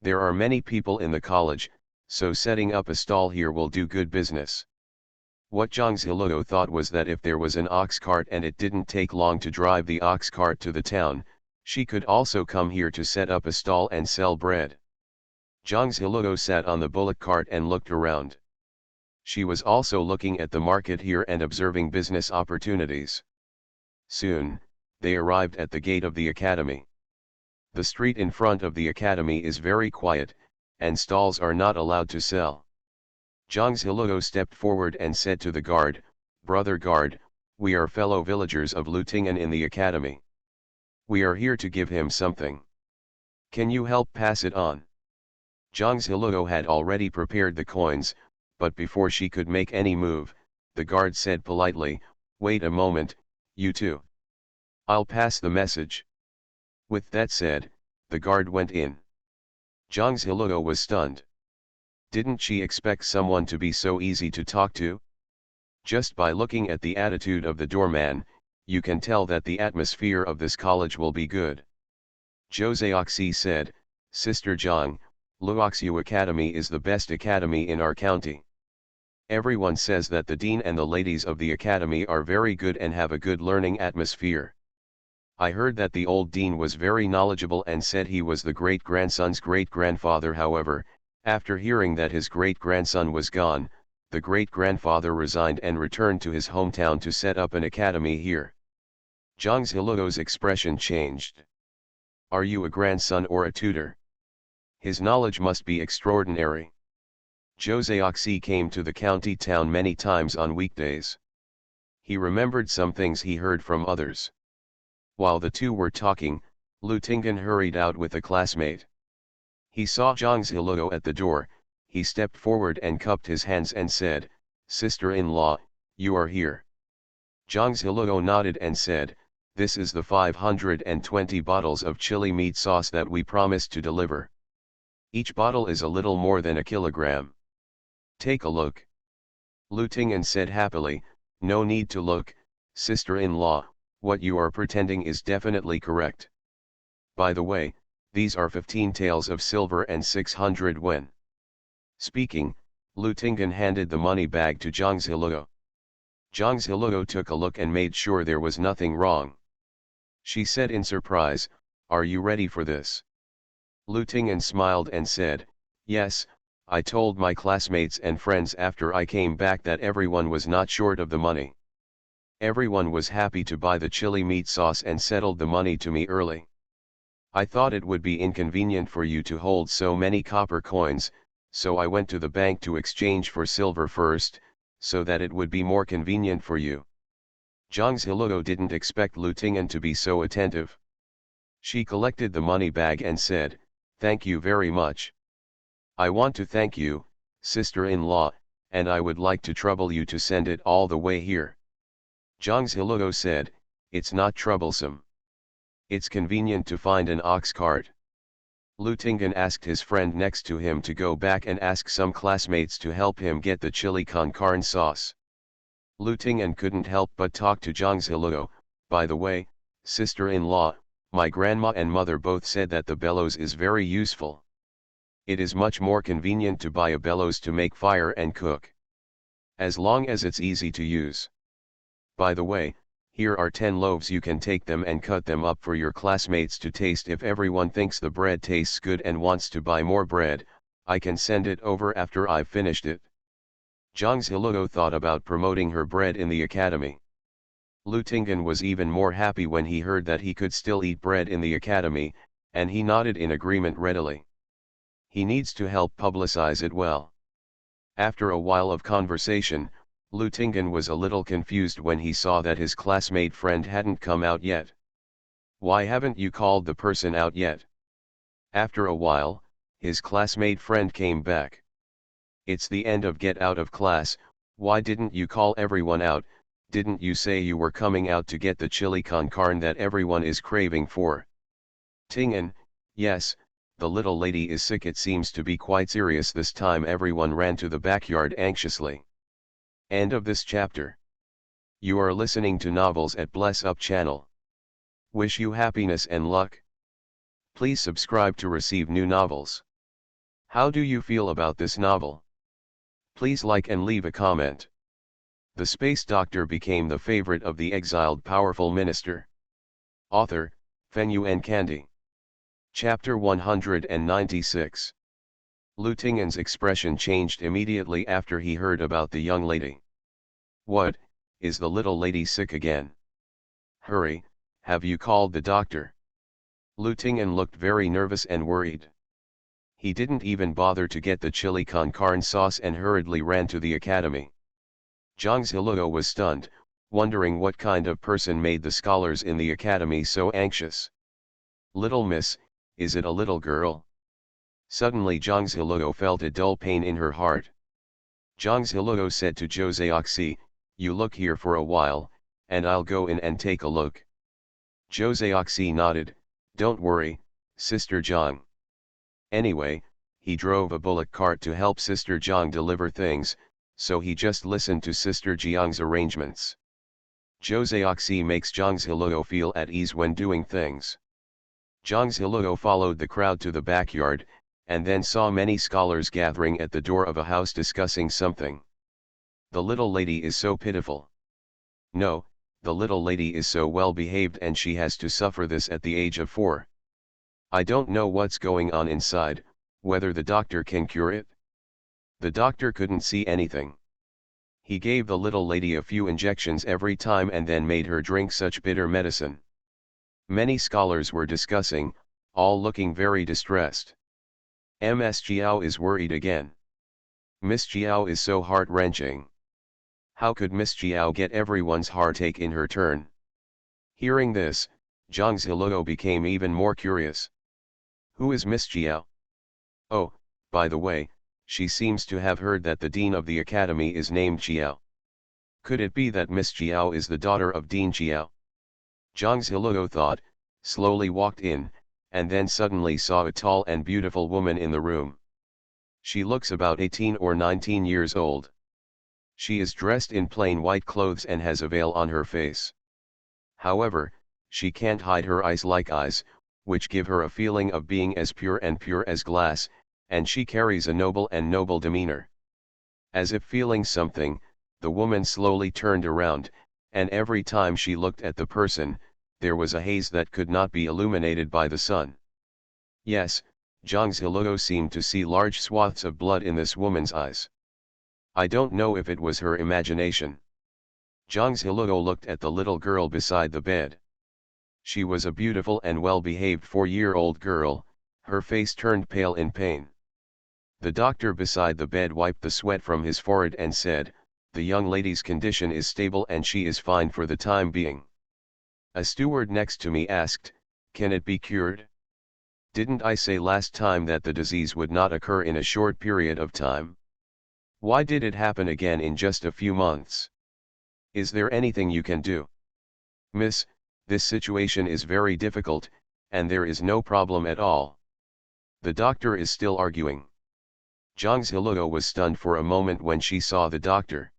There are many people in the college, so setting up a stall here will do good business. What Zhang Ziluo thought was that if there was an ox cart and it didn't take long to drive the ox cart to the town, she could also come here to set up a stall and sell bread. Zhang Ziluo sat on the bullock cart and looked around. She was also looking at the market here and observing business opportunities. Soon, they arrived at the gate of the academy. The street in front of the academy is very quiet, and stalls are not allowed to sell. Zhang Ziluo stepped forward and said to the guard, "Brother guard, we are fellow villagers of Lutingan in the academy. We are here to give him something. Can you help pass it on?" Zhang Ziluo had already prepared the coins, but before she could make any move, the guard said politely, "Wait a moment, you two. I'll pass the message." With that said, the guard went in. Zhang Ziluo was stunned. Didn't she expect someone to be so easy to talk to? Just by looking at the attitude of the doorman, you can tell that the atmosphere of this college will be good. Zhou said, "Sister Zhang, Luoxiu Academy is the best academy in our county. Everyone says that the dean and the ladies of the academy are very good and have a good learning atmosphere. I heard that the old dean was very knowledgeable and said he was the great-grandson's great-grandfather. However, after hearing that his great-grandson was gone, the great-grandfather resigned and returned to his hometown to set up an academy here." Zhang Ziluo's expression changed. "Are you a grandson or a tutor? His knowledge must be extraordinary." Zhou came to the county town many times on weekdays. He remembered some things he heard from others. While the two were talking, Lu Tingan hurried out with a classmate. He saw Zhang Ziluo at the door. He stepped forward and cupped his hands and said, "Sister-in-law, you are here." Zhang Ziluo nodded and said, "This is the 520 bottles of chili meat sauce that we promised to deliver. Each bottle is a little more than a kilogram. Take a look." Lu Tingan said happily, "No need to look, sister-in-law, what you are pretending is definitely correct. By the way, these are 15 taels of silver and 600 yuan." Speaking, Lu Tingan handed the money bag to Zhang Ziluo. Zhang Ziluo took a look and made sure there was nothing wrong. She said in surprise, "Are you ready for this?" Lu Tingan smiled and said, "Yes, I told my classmates and friends after I came back that everyone was not short of the money. Everyone was happy to buy the chili meat sauce and settled the money to me early. I thought it would be inconvenient for you to hold so many copper coins, so I went to the bank to exchange for silver first, so that it would be more convenient for you." Zhang Ziluo didn't expect Lu Tingan to be so attentive. She collected the money bag and said, "Thank you very much. I want to thank you, sister-in-law, and I would like to trouble you to send it all the way here." Zhang Ziluo said, "It's not troublesome. It's convenient to find an ox cart." Lu Tingan asked his friend next to him to go back and ask some classmates to help him get the chili con carne sauce. Lu Tingan couldn't help but talk to Zhang Ziluo, "By the way, sister-in-law, my grandma and mother both said that the bellows is very useful. It is much more convenient to buy a bellows to make fire and cook. As long as it's easy to use. By the way, here are 10 loaves, you can take them and cut them up for your classmates to taste. If everyone thinks the bread tastes good and wants to buy more bread, I can send it over after I've finished it." Zhang Ziluo thought about promoting her bread in the academy. Lu Tingan was even more happy when he heard that he could still eat bread in the academy, and he nodded in agreement readily. He needs to help publicize it well. After a while of conversation, Lu Tingan was a little confused when he saw that his classmate friend hadn't come out yet. "Why haven't you called the person out yet?" After a while, his classmate friend came back. "It's the end of get out of class, why didn't you call everyone out?" Didn't you say you were coming out to get the chili con carne that everyone is craving for? Tingen, yes, the little lady is sick. It seems to be quite serious this time. Everyone ran to the backyard anxiously. End of this chapter. You are listening to Novels at Bless Up channel. Wish you happiness and luck. Please subscribe to receive new novels. How do you feel about this novel? Please like and leave a comment. The space doctor became the favorite of the exiled powerful minister. Author, Fenyuan Candy. Chapter 196. Lu Tingen's expression changed immediately after he heard about the young lady. What, is the little lady sick again? Hurry, have you called the doctor? Lu Tingen looked very nervous and worried. He didn't even bother to get the chili con carne sauce and hurriedly ran to the academy. Zhang Ziluo was stunned, wondering what kind of person made the scholars in the academy so anxious. Little miss, is it a little girl? Suddenly Zhang Ziluo felt a dull pain in her heart. Zhang Ziluo said to Zhou Zioxi, you look here for a while, and I'll go in and take a look. Zhou Zioxi nodded, don't worry, Sister Zhang. Anyway, he drove a bullock cart to help Sister Zhang deliver things, so he just listened to Sister Jiang's arrangements. Zhou Zioxi makes Zhang Ziluo feel at ease when doing things. Zhang Ziluo followed the crowd to the backyard, and then saw many scholars gathering at the door of a house discussing something. The little lady is so pitiful. No, the little lady is so well behaved and she has to suffer this at the age of 4. I don't know what's going on inside, whether the doctor can cure it. The doctor couldn't see anything. He gave the little lady a few injections every time and then made her drink such bitter medicine. Many scholars were discussing, all looking very distressed. Ms. Jiao is worried again. Miss Jiao is so heart-wrenching. How could Miss Jiao get everyone's heartache in her turn? Hearing this, Zhang Ziluo became even more curious. Who is Miss Jiao? Oh, by the way, she seems to have heard that the dean of the academy is named Jiao. Could it be that Miss Jiao is the daughter of Dean Jiao? Zhang Ziluo thought, slowly walked in, and then suddenly saw a tall and beautiful woman in the room. She looks about 18 or 19 years old. She is dressed in plain white clothes and has a veil on her face. However, she can't hide her eyes like eyes, which give her a feeling of being as pure as glass, and she carries a noble demeanor. As if feeling something, the woman slowly turned around, and every time she looked at the person, there was a haze that could not be illuminated by the sun. Yes, Zhang Ziluo seemed to see large swaths of blood in this woman's eyes. I don't know if it was her imagination. Zhang Ziluo looked at the little girl beside the bed. She was a beautiful and well-behaved 4-year-old girl, her face turned pale in pain. The doctor beside the bed wiped the sweat from his forehead and said, the young lady's condition is stable and she is fine for the time being. A steward next to me asked, can it be cured? Didn't I say last time that the disease would not occur in a short period of time? Why did it happen again in just a few months? Is there anything you can do? Miss, this situation is very difficult, and there is no problem at all. The doctor is still arguing. Zhang Ziluo was stunned for a moment when she saw the doctor.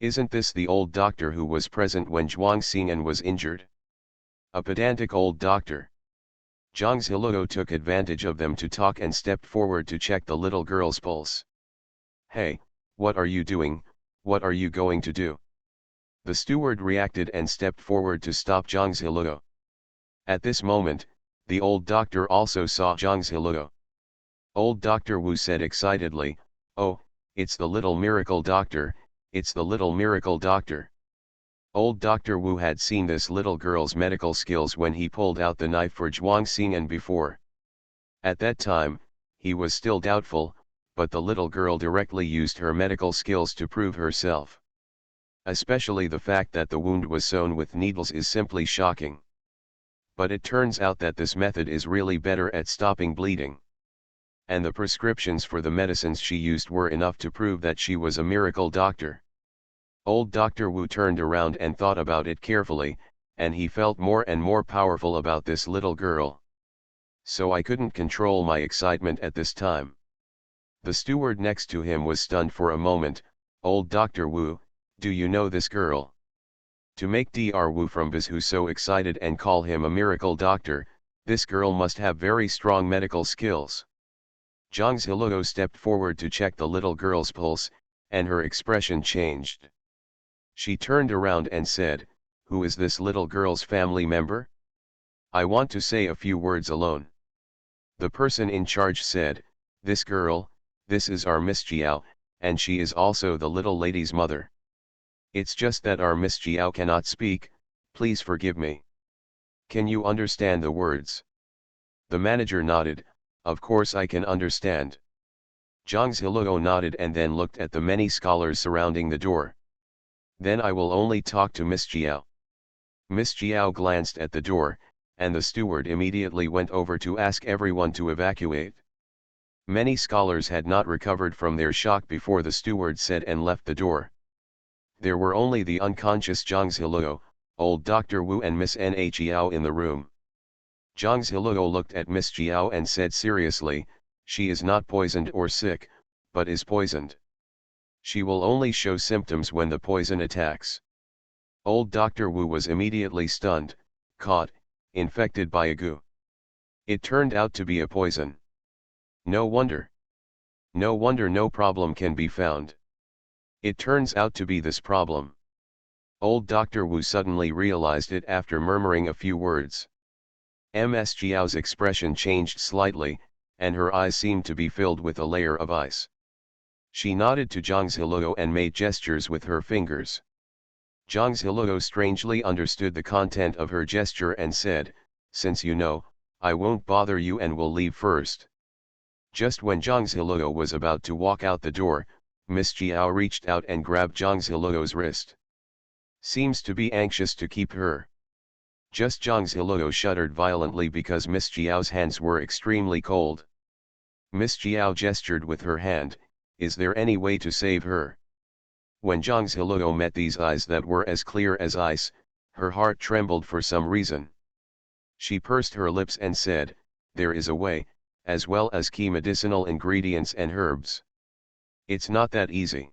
Isn't this the old doctor who was present when Zhuang Xing'an was injured? A pedantic old doctor. Zhang Ziluo took advantage of them to talk and stepped forward to check the little girl's pulse. Hey, what are you doing? What are you going to do? The steward reacted and stepped forward to stop Zhang Ziluo. At this moment, the old doctor also saw Zhang Ziluo. Old Dr. Wu said excitedly, oh, it's the little miracle doctor, it's the little miracle doctor. Old Dr. Wu had seen this little girl's medical skills when he pulled out the knife for Zhuang Xing'an before. At that time, he was still doubtful, but the little girl directly used her medical skills to prove herself. Especially the fact that the wound was sewn with needles is simply shocking. But it turns out that this method is really better at stopping bleeding. And the prescriptions for the medicines she used were enough to prove that she was a miracle doctor. Old Dr. Wu turned around and thought about it carefully, and he felt more and more powerful about this little girl. So I couldn't control my excitement at this time. The steward next to him was stunned for a moment. Old Dr. Wu, do you know this girl? To make Dr. Wu from Bizhu so excited and call him a miracle doctor, this girl must have very strong medical skills. Zhang Ziluo stepped forward to check the little girl's pulse, and her expression changed. She turned around and said, "Who is this little girl's family member? I want to say a few words alone." The person in charge said, "This girl, this is our Miss Jiao, and she is also the little lady's mother. It's just that our Miss Jiao cannot speak, please forgive me. Can you understand the words?" The manager nodded, "Of course I can understand." Zhang Ziluo nodded and then looked at the many scholars surrounding the door. "Then I will only talk to Miss Jiao." Miss Jiao glanced at the door, and the steward immediately went over to ask everyone to evacuate. Many scholars had not recovered from their shock before the steward said and left the door. There were only the unconscious Zhang Ziluo, old Dr. Wu and Miss Nha Jiao in the room. Zhang Ziluo looked at Miss Jiao and said seriously, "She is not poisoned or sick, but is poisoned. She will only show symptoms when the poison attacks." Old Dr. Wu was immediately stunned, caught, infected by a goo. It turned out to be a poison. No wonder. No wonder no problem can be found. It turns out to be this problem. Old Dr. Wu suddenly realized it after murmuring a few words. Ms. Jiao's expression changed slightly, and her eyes seemed to be filled with a layer of ice. She nodded to Zhang Ziluo and made gestures with her fingers. Zhang Ziluo strangely understood the content of her gesture and said, "Since you know, I won't bother you and will leave first." Just when Zhang Ziluo was about to walk out the door, Miss Jiao reached out and grabbed Zhang Ziluo's wrist. "Seems to be anxious to keep her." Just Zhang Ziluo shuddered violently because Miss Jiao's hands were extremely cold. Miss Jiao gestured with her hand, "Is there any way to save her?" When Zhang Ziluo met these eyes that were as clear as ice, her heart trembled for some reason. She pursed her lips and said, "There is a way, as well as key medicinal ingredients and herbs. It's not that easy."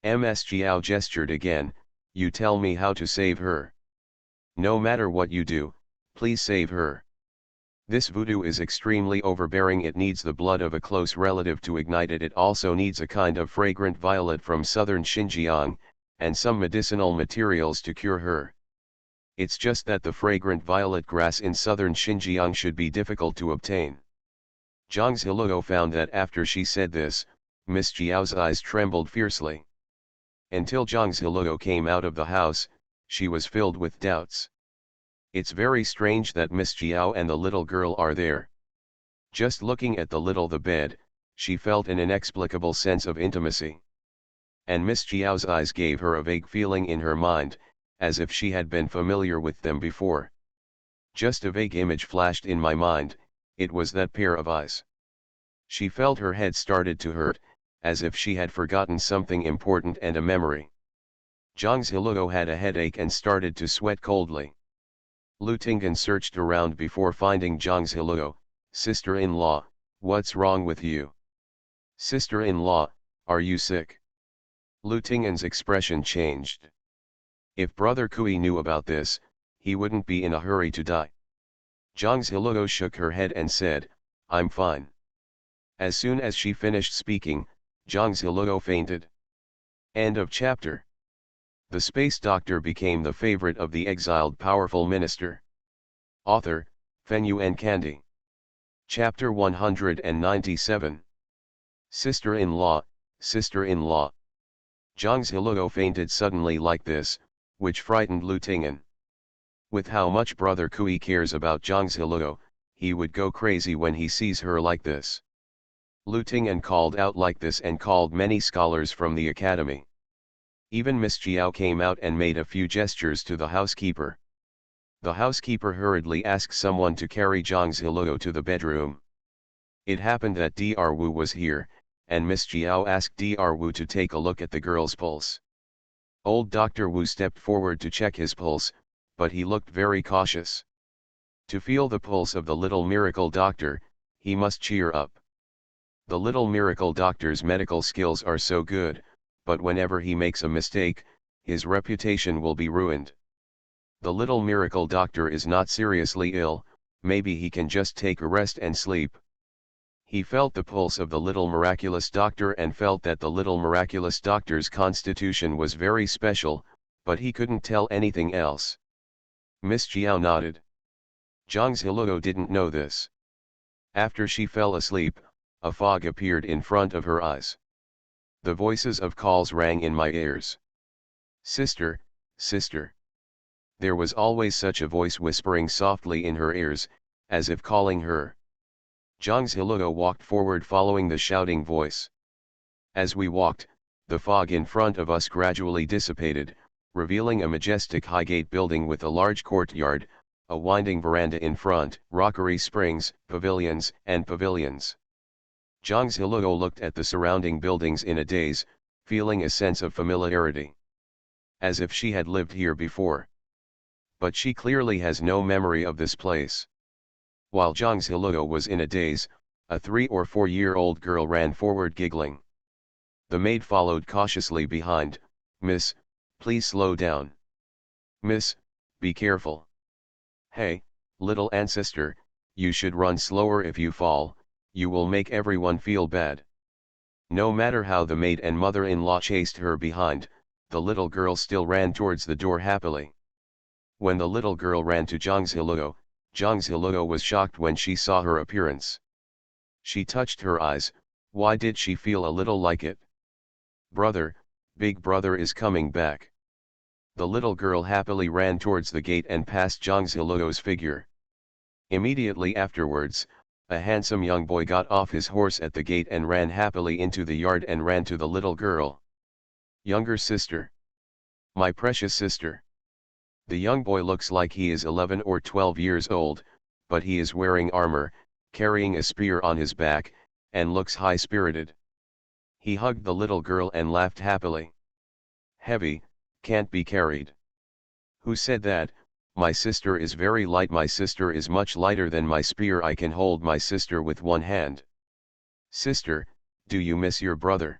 Ms. Jiao gestured again, "You tell me how to save her. No matter what you do, please save her. This voodoo is extremely overbearing. It needs the blood of a close relative to ignite it. It also needs a kind of fragrant violet from southern Xinjiang, and some medicinal materials to cure her. It's just that the fragrant violet grass in southern Xinjiang should be difficult to obtain." Zhang Ziluo found that after she said this, Miss Jiao's eyes trembled fiercely. Until Zhang Ziluo came out of the house, she was filled with doubts. It's very strange that Miss Jiao and the little girl are there. Just looking at the bed, she felt an inexplicable sense of intimacy. And Miss Jiao's eyes gave her a vague feeling in her mind, as if she had been familiar with them before. Just a vague image flashed in my mind, it was that pair of eyes. She felt her head started to hurt, as if she had forgotten something important and a memory. Zhang Ziluo had a headache and started to sweat coldly. Lu Tingan searched around before finding Zhang Ziluo. "Sister-in-law, what's wrong with you? Sister-in-law, are you sick?" Lu Tingan's expression changed. If Brother Kui knew about this, he wouldn't be in a hurry to die. Zhang Ziluo shook her head and said, "I'm fine." As soon as she finished speaking, Zhang Ziluo fainted. End of chapter. The space doctor became the favorite of the exiled powerful minister. Author, Fenyuan Kandi. Chapter 197. Sister-in-law, sister-in-law. Zhang Ziluo fainted suddenly like this, which frightened Lu Tingan. With how much Brother Kui cares about Zhang Ziluo, he would go crazy when he sees her like this. Lu Tingan called out like this and called many scholars from the academy. Even Miss Jiao came out and made a few gestures to the housekeeper. The housekeeper hurriedly asked someone to carry Zhang Ziluo to the bedroom. It happened that Dr. Wu was here, and Miss Jiao asked Dr. Wu to take a look at the girl's pulse. Old Dr. Wu stepped forward to check his pulse, but he looked very cautious. To feel the pulse of the little miracle doctor, he must cheer up. The little miracle doctor's medical skills are so good, but whenever he makes a mistake, his reputation will be ruined. The little miracle doctor is not seriously ill, maybe he can just take a rest and sleep. He felt the pulse of the little miraculous doctor and felt that the little miraculous doctor's constitution was very special, but he couldn't tell anything else. Miss Jiao nodded. Zhang Ziluo didn't know this. After she fell asleep, a fog appeared in front of her eyes. The voices of calls rang in my ears. Sister, sister. There was always such a voice whispering softly in her ears, as if calling her. Zhang Ziluo walked forward following the shouting voice. As we walked, the fog in front of us gradually dissipated, revealing a majestic high-gate building with a large courtyard, a winding veranda in front, rockery springs, pavilions, and pavilions. Zhang Ziluo looked at the surrounding buildings in a daze, feeling a sense of familiarity. As if she had lived here before. But she clearly has no memory of this place. While Zhang Ziluo was in a daze, a 3 or 4-year-old girl ran forward giggling. The maid followed cautiously behind. Miss, please slow down. Miss, be careful. Hey, little ancestor, you should run slower. If you fall, you will make everyone feel bad. No matter how the maid and mother-in-law chased her behind, the little girl still ran towards the door happily. When the little girl ran to Zhang Ziluo was shocked when she saw her appearance. She touched her eyes. Why did she feel a little like it? Brother, big brother is coming back. The little girl happily ran towards the gate and passed Zhang Ziluo's figure. Immediately afterwards, a handsome young boy got off his horse at the gate and ran happily into the yard and ran to the little girl. Younger sister. My precious sister. The young boy looks like he is 11 or 12 years old, but he is wearing armor, carrying a spear on his back, and looks high-spirited. He hugged the little girl and laughed happily. Heavy, can't be carried. Who said that? My sister is very light. My sister is much lighter than my spear. I can hold my sister with one hand. Sister, do you miss your brother?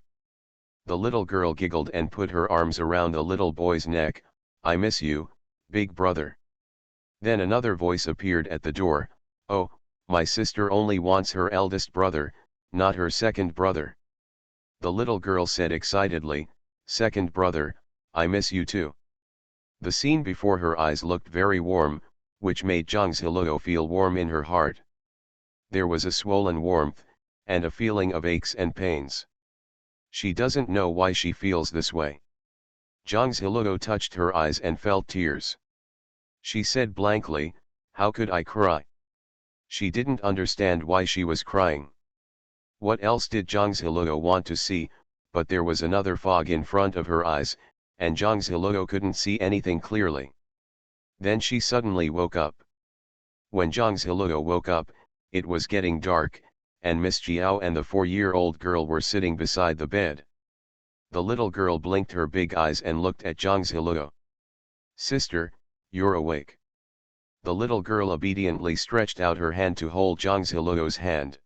The little girl giggled and put her arms around the little boy's neck. I miss you, big brother. Then another voice appeared at the door. Oh, my sister only wants her eldest brother, not her second brother. The little girl said excitedly, second brother, I miss you too. The scene before her eyes looked very warm, which made Zhang Ziluo feel warm in her heart. There was a swollen warmth, and a feeling of aches and pains. She doesn't know why she feels this way. Zhang Ziluo touched her eyes and felt tears. She said blankly, how could I cry? She didn't understand why she was crying. What else did Zhang Ziluo want to see, but there was another fog in front of her eyes, and Zhang Ziluo couldn't see anything clearly. Then she suddenly woke up. When Zhang Ziluo woke up, it was getting dark, and Miss Jiao and the 4-year-old girl were sitting beside the bed. The little girl blinked her big eyes and looked at Zhang Ziluo. Sister, you're awake. The little girl obediently stretched out her hand to hold Zhang Ziluo's hand.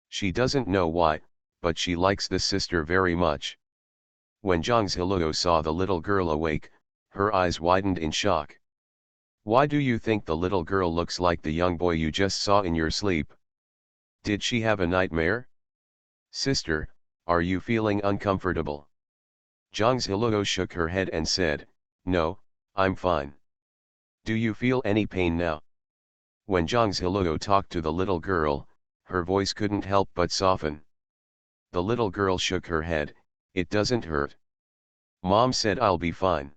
She doesn't know why, but she likes this sister very much. When Zhang Ziluo saw the little girl awake, her eyes widened in shock. Why do you think the little girl looks like the young boy you just saw in your sleep? Did she have a nightmare? Sister, are you feeling uncomfortable? Zhang Ziluo shook her head and said, no, I'm fine. Do you feel any pain now? When Zhang Ziluo talked to the little girl, her voice couldn't help but soften. The little girl shook her head, it doesn't hurt. Mom said I'll be fine.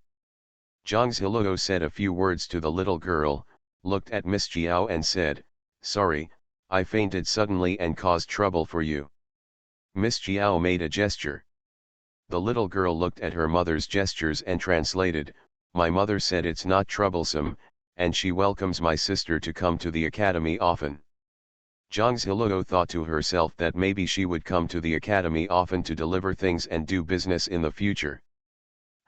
Zhang Ziluo said a few words to the little girl, looked at Miss Jiao and said, sorry, I fainted suddenly and caused trouble for you. Miss Jiao made a gesture. The little girl looked at her mother's gestures and translated, my mother said it's not troublesome, and she welcomes my sister to come to the academy often. Zhang Ziluo thought to herself that maybe she would come to the academy often to deliver things and do business in the future.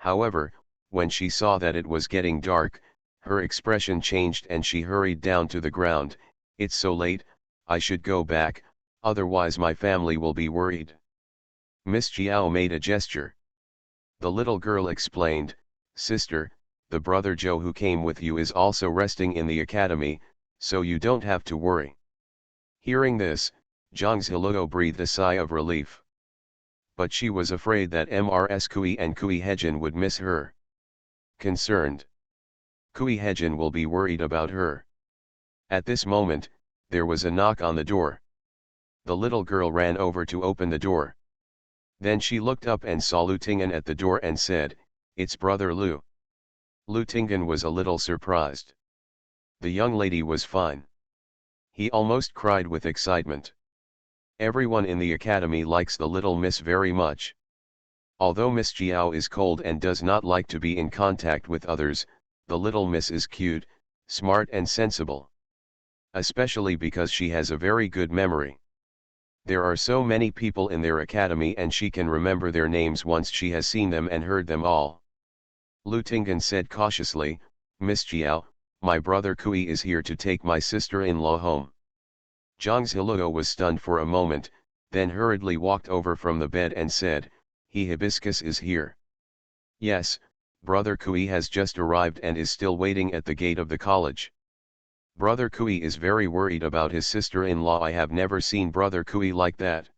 However, when she saw that it was getting dark, her expression changed and she hurried down to the ground. It's so late, I should go back, otherwise my family will be worried. Miss Jiao made a gesture. The little girl explained, Sister, the brother Joe who came with you is also resting in the academy, so you don't have to worry. Hearing this, Zhang Ziluo breathed a sigh of relief. But she was afraid that Mrs. Kui and Kui Hejin would miss her. Concerned. Kui Hejin will be worried about her. At this moment, there was a knock on the door. The little girl ran over to open the door. Then she looked up and saw Lu Tingan at the door and said, It's brother Lu. Lu Tingan was a little surprised. The young lady was fine. He almost cried with excitement. Everyone in the academy likes the little miss very much. Although Miss Jiao is cold and does not like to be in contact with others, the little miss is cute, smart and sensible. Especially because she has a very good memory. There are so many people in their academy and she can remember their names once she has seen them and heard them all. Lu Tingan said cautiously, Miss Jiao, my brother Kui is here to take my sister-in-law home. Zhang Ziluo was stunned for a moment, then hurriedly walked over from the bed and said, He hibiscus is here. Yes, brother Kui has just arrived and is still waiting at the gate of the college. Brother Kui is very worried about his sister-in-law. I have never seen brother Kui like that.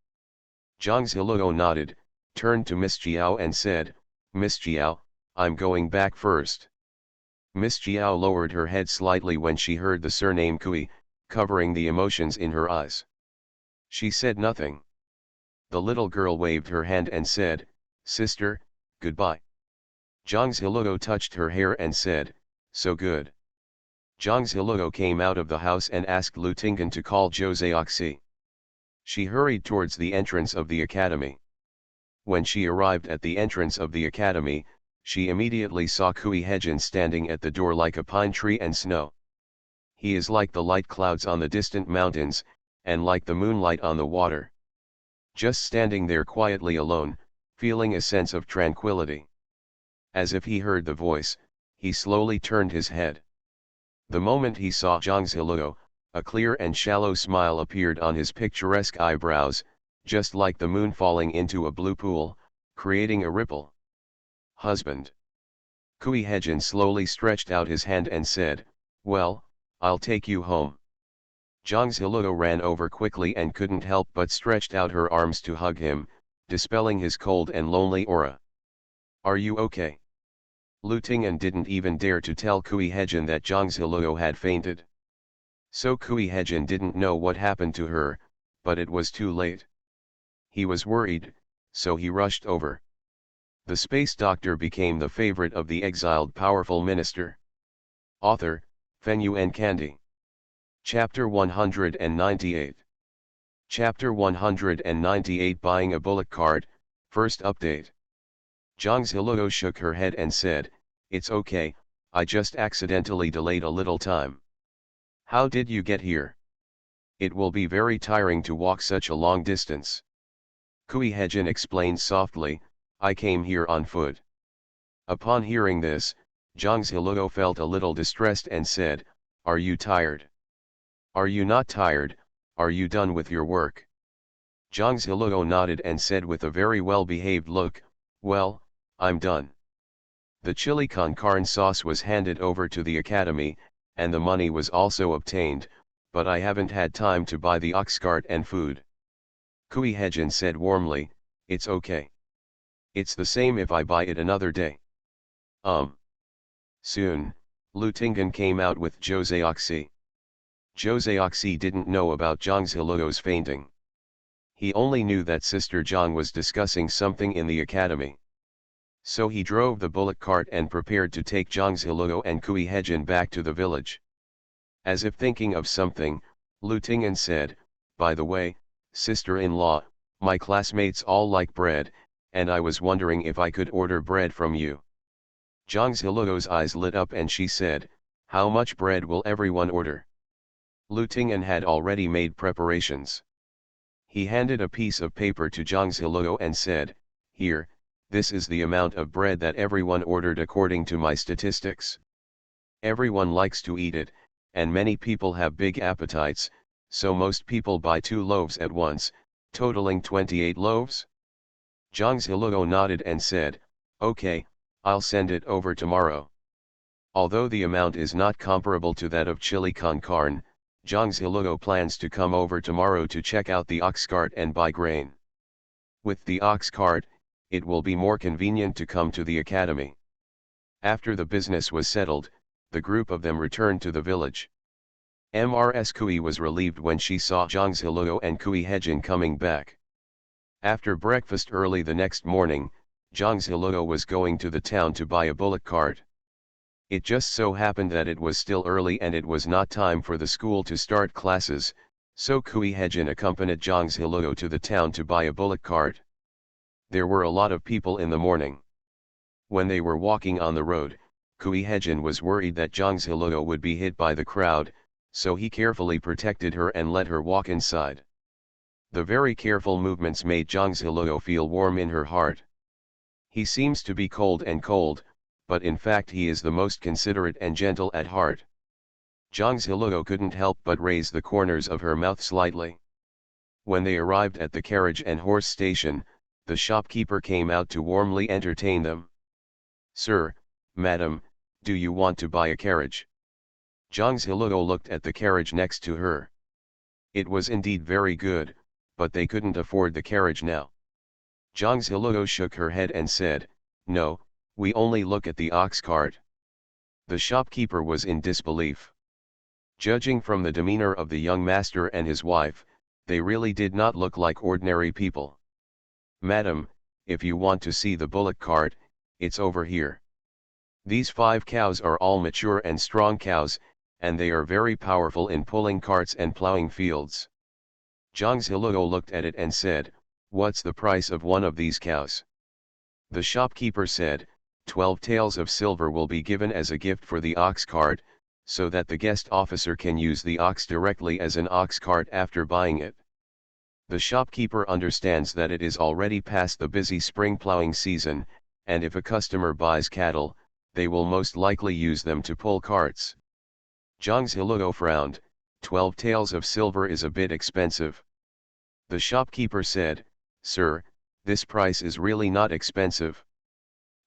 Zhang Ziluo nodded, turned to Miss Jiao and said, Miss Jiao, I'm going back first. Miss Jiao lowered her head slightly when she heard the surname Kui, covering the emotions in her eyes. She said nothing. The little girl waved her hand and said, Sister, goodbye. Zhang Ziluo touched her hair and said, So good. Zhang Ziluo came out of the house and asked Lu Tingan to call Zhou Zioxi. She hurried towards the entrance of the academy. When she arrived at the entrance of the academy, she immediately saw Kui Hejin standing at the door like a pine tree and snow. He is like the light clouds on the distant mountains, and like the moonlight on the water. Just standing there quietly alone, feeling a sense of tranquility. As if he heard the voice, he slowly turned his head. The moment he saw Zhang Ziluo, a clear and shallow smile appeared on his picturesque eyebrows, just like the moon falling into a blue pool, creating a ripple. Husband. Kui Hejin slowly stretched out his hand and said, Well, I'll take you home. Zhang Ziluo ran over quickly and couldn't help but stretched out her arms to hug him, dispelling his cold and lonely aura. Are you okay? Lu Tingan didn't even dare to tell Kui Hejin that Zhang Ziluo had fainted. So Kui Hejin didn't know what happened to her, but it was too late. He was worried, so he rushed over. The space doctor became the favorite of the exiled powerful minister. Author, Fenyuan Kandi. Chapter 198. Chapter 198 Buying a bullock cart, first update. Zhang Ziluo shook her head and said, It's okay, I just accidentally delayed a little time. How did you get here? It will be very tiring to walk such a long distance. Kui Hejin explained softly, I came here on foot. Upon hearing this, Zhang Ziluo felt a little distressed and said, Are you tired? Are you not tired? Are you done with your work? Zhang Ziluo nodded and said with a very well-behaved look, Well, I'm done. The chili con carne sauce was handed over to the academy, and the money was also obtained, but I haven't had time to buy the ox cart and food. Kui Hejin said warmly, It's okay. It's the same if I buy it another day. Soon, Lu Tingan came out with Zhou Zioxi. Zhou Zioxi didn't know about Zhang Ziluo's fainting. He only knew that Sister Zhang was discussing something in the academy. So he drove the bullock cart and prepared to take Zhang Ziluo and Kui Hejin back to the village. As if thinking of something, Lu Tingan said, By the way, sister-in-law, my classmates all like bread, and I was wondering if I could order bread from you. Zhang Ziluo's eyes lit up and she said, How much bread will everyone order? Lu Tingan had already made preparations. He handed a piece of paper to Zhang Ziluo and said, Here, This is the amount of bread that everyone ordered according to my statistics. Everyone likes to eat it, and many people have big appetites, so most people buy 2 loaves at once, totaling 28 loaves? Zhang Ziluo nodded and said, "Okay, I'll send it over tomorrow." Although the amount is not comparable to that of chili con carne, Zhang Ziluo plans to come over tomorrow to check out the ox cart and buy grain. With the ox cart, it will be more convenient to come to the academy. After the business was settled, the group of them returned to the village. Mrs. Kui was relieved when she saw Zhang Ziluo and Kui Hejin coming back. After breakfast early the next morning, Zhang Ziluo was going to the town to buy a bullock cart. It just so happened that it was still early and it was not time for the school to start classes, so Kui Hejin accompanied Zhang Ziluo to the town to buy a bullock cart. There were a lot of people in the morning. When they were walking on the road, Kui Hejin was worried that Zhang Ziluo would be hit by the crowd, so he carefully protected her and let her walk inside. The very careful movements made Zhang Ziluo feel warm in her heart. He seems to be cold, but in fact he is the most considerate and gentle at heart. Zhang Ziluo couldn't help but raise the corners of her mouth slightly. When they arrived at the carriage and horse station, the shopkeeper came out to warmly entertain them. "Sir, madam, do you want to buy a carriage?" Zhang Ziluo looked at the carriage next to her. It was indeed very good, but they couldn't afford the carriage now. Zhang Ziluo shook her head and said, "No, we only look at the ox cart." The shopkeeper was in disbelief. Judging from the demeanor of the young master and his wife, they really did not look like ordinary people. "Madam, if you want to see the bullock cart, it's over here. These 5 cows are all mature and strong cows, and they are very powerful in pulling carts and plowing fields." Zhang Ziluo looked at it and said, "What's the price of one of these cows?" The shopkeeper said, 12 taels of silver will be given as a gift for the ox cart, so that the guest officer can use the ox directly as an ox cart after buying it. The shopkeeper understands that it is already past the busy spring plowing season, and if a customer buys cattle, they will most likely use them to pull carts. Zhang Ziluo frowned, 12 taels of silver is a bit expensive. The shopkeeper said, "Sir, this price is really not expensive.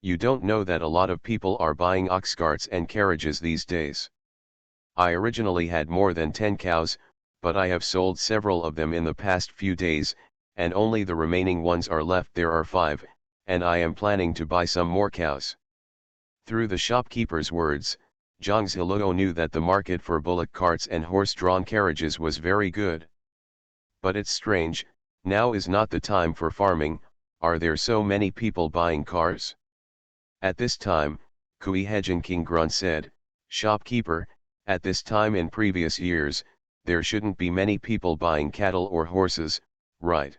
You don't know that a lot of people are buying ox carts and carriages these days. I originally had more than 10 cows, but I have sold several of them in the past few days, and only the remaining ones are left. There are 5, and I am planning to buy some more cows." Through the shopkeeper's words, Zhang Ziluo knew that the market for bullock carts and horse-drawn carriages was very good. "But it's strange, now is not the time for farming, are there so many people buying cars?" At this time, Kui Hejin King Grun said, "Shopkeeper, at this time in previous years, there shouldn't be many people buying cattle or horses, right?"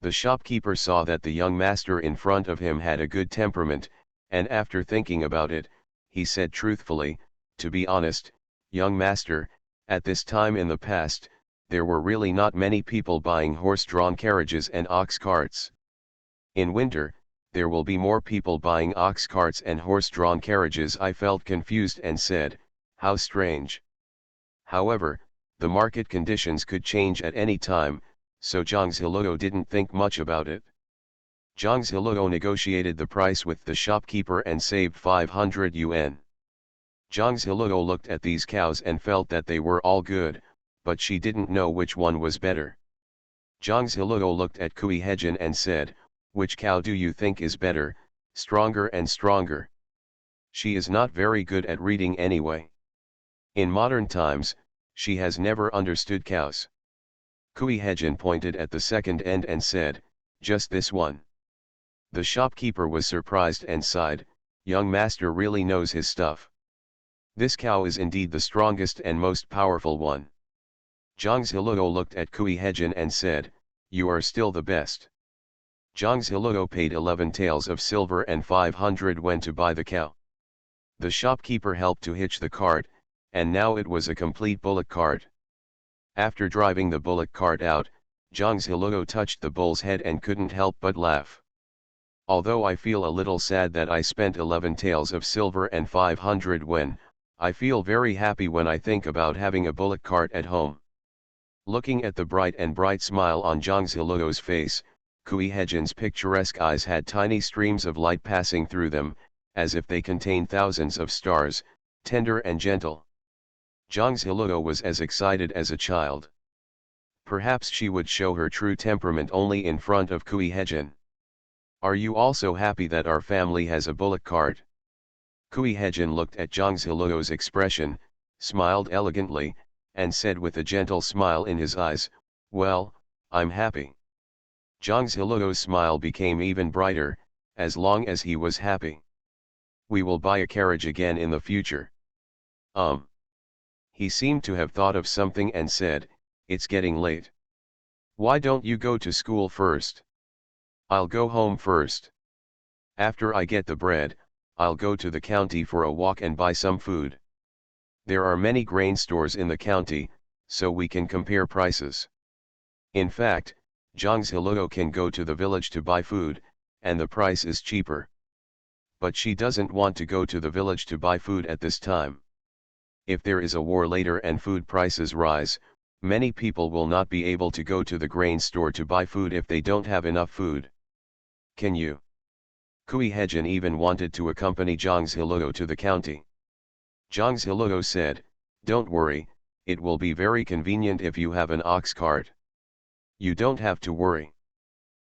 The shopkeeper saw that the young master in front of him had a good temperament, and after thinking about it, he said truthfully, "To be honest, young master, at this time in the past, there were really not many people buying horse-drawn carriages and ox carts. In winter, there will be more people buying ox carts and horse-drawn carriages." I felt confused and said, "How strange." However, the market conditions could change at any time, so Zhang Ziluo didn't think much about it. Zhang Ziluo negotiated the price with the shopkeeper and saved 500 yuan. Zhang Ziluo looked at these cows and felt that they were all good, but she didn't know which one was better. Zhang Ziluo looked at Kui Hejin and said, "Which cow do you think is better, stronger and stronger?" She is not very good at reading anyway. In modern times, she has never understood cows. Kui Hejin pointed at the second end and said, "Just this one." The shopkeeper was surprised and sighed, "Young master really knows his stuff. This cow is indeed the strongest and most powerful one." Zhang Ziluo looked at Kui Hejin and said, "You are still the best." Zhang Ziluo paid 11 taels of silver and 500 yuan to buy the cow. The shopkeeper helped to hitch the cart, and now it was a complete bullock cart. After driving the bullock cart out, Zhang Ziluo touched the bull's head and couldn't help but laugh. Although I feel a little sad that I spent 11 taels of silver and 500 wen, I feel very happy when I think about having a bullock cart at home. Looking at the bright smile on Zhang Ziluo's face, Kui Hejin's picturesque eyes had tiny streams of light passing through them, as if they contained thousands of stars, tender and gentle. Zhang Ziluo was as excited as a child. Perhaps she would show her true temperament only in front of Kui Hejin. Are you also happy that our family has a bullock cart? Kui Hejin looked at Zhang Ziluo's expression, smiled elegantly, and said with a gentle smile in his eyes, "Well, I'm happy." Zhang Ziluo's smile became even brighter, as long as he was happy. "We will buy a carriage again in the future." He seemed to have thought of something and said, "It's getting late. Why don't you go to school first?" "I'll go home first. After I get the bread, I'll go to the county for a walk and buy some food. There are many grain stores in the county, so we can compare prices. In fact, Zhang Ziluo can go to the village to buy food, and the price is cheaper. But she doesn't want to go to the village to buy food at this time. If there is a war later and food prices rise, many people will not be able to go to the grain store to buy food if they don't have enough food. Can you?" Kui Hejin even wanted to accompany Zhang Ziluo to the county. Zhang Ziluo said, "Don't worry, it will be very convenient if you have an ox cart. You don't have to worry.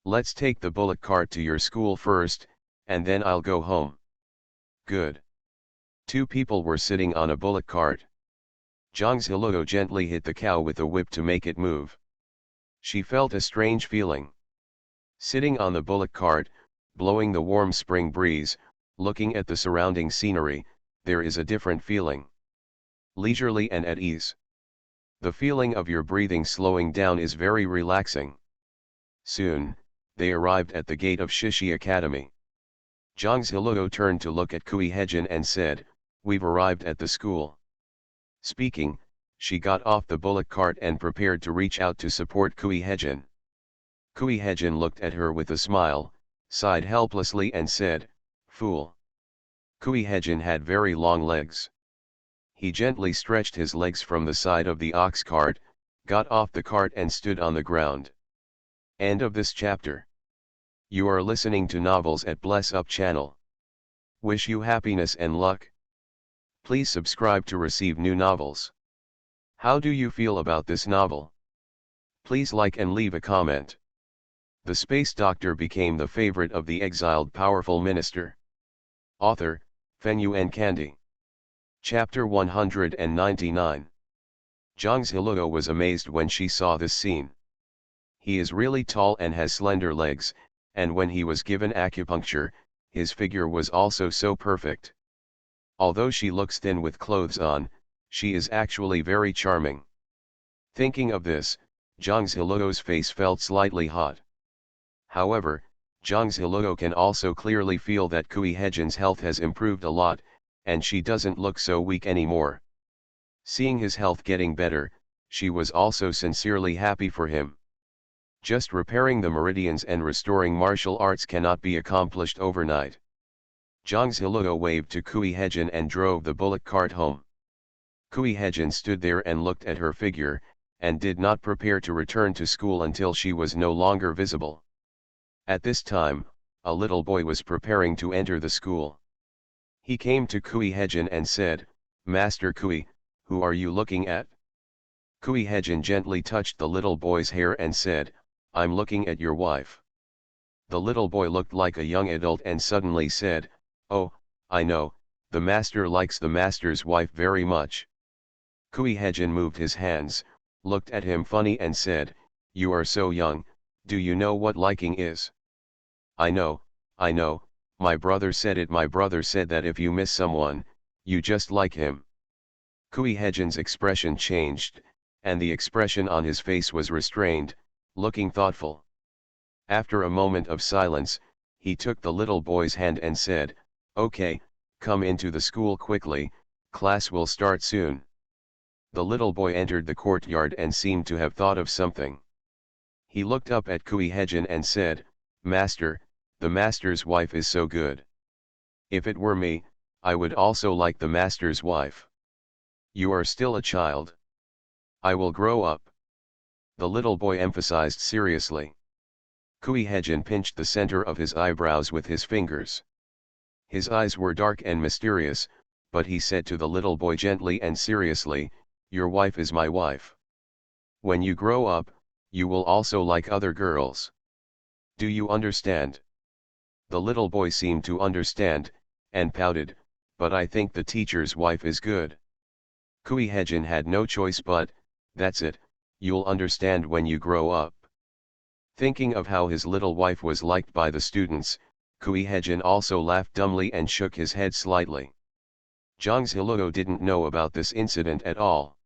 Let's take the bullock cart to your school first, and then I'll go home." "Good." 2 people were sitting on a bullock cart. Zhang Ziluo gently hit the cow with a whip to make it move. She felt a strange feeling. Sitting on the bullock cart, blowing the warm spring breeze, looking at the surrounding scenery, there is a different feeling. Leisurely and at ease. The feeling of your breathing slowing down is very relaxing. Soon, they arrived at the gate of Shishi Academy. Zhang Ziluo turned to look at Kui Hejin and said, "We've arrived at the school." Speaking, she got off the bullock cart and prepared to reach out to support Kui Hejin. Kui Hejin looked at her with a smile, sighed helplessly and said, "Fool." Kui Hejin had very long legs. He gently stretched his legs from the side of the ox cart, got off the cart and stood on the ground. End of this chapter. You are listening to novels at Bless Up channel. Wish you happiness and luck. Please subscribe to receive new novels. How do you feel about this novel? Please like and leave a comment. The space doctor became the favorite of the exiled powerful minister. Author, Fenyuan Candy. Chapter 199. Zhang Ziluo was amazed when she saw this scene. He is really tall and has slender legs, and when he was given acupuncture, his figure was also so perfect. Although she looks thin with clothes on, she is actually very charming. Thinking of this, Zhang Ziluo's face felt slightly hot. However, Zhang Ziluo can also clearly feel that Kui Hejin's health has improved a lot, and she doesn't look so weak anymore. Seeing his health getting better, she was also sincerely happy for him. Just repairing the meridians and restoring martial arts cannot be accomplished overnight. Zhang Ziluo waved to Kui Hejin and drove the bullock cart home. Kui Hejin stood there and looked at her figure, and did not prepare to return to school until she was no longer visible. At this time, a little boy was preparing to enter the school. He came to Kui Hejin and said, "Master Kui, who are you looking at?" Kui Hejin gently touched the little boy's hair and said, "I'm looking at your wife." The little boy looked like a young adult and suddenly said, "Oh, I know, the master likes the master's wife very much." Kui Hejin moved his hands, looked at him funny and said, "You are so young, do you know what liking is?" I know, my brother said it. My brother said that if you miss someone, you just like him." Kui Hejin's expression changed, and the expression on his face was restrained, looking thoughtful. After a moment of silence, he took the little boy's hand and said, "Okay, come into the school quickly, class will start soon." The little boy entered the courtyard and seemed to have thought of something. He looked up at Kui Hejin and said, "Master, the master's wife is so good. If it were me, I would also like the master's wife. You are still a child. I will grow up. The little boy emphasized seriously. Kui Hejin pinched the center of his eyebrows with his fingers. His eyes were dark and mysterious, but he said to the little boy gently and seriously, "Your wife is my wife. When you grow up, you will also like other girls. Do you understand?" The little boy seemed to understand, and pouted, "But I think the teacher's wife is good." Kui Hejin had no choice but, "That's it, you'll understand when you grow up." Thinking of how his little wife was liked by the students, Kui Hejin also laughed dumbly and shook his head slightly. Zhang Ziluo didn't know about this incident at all.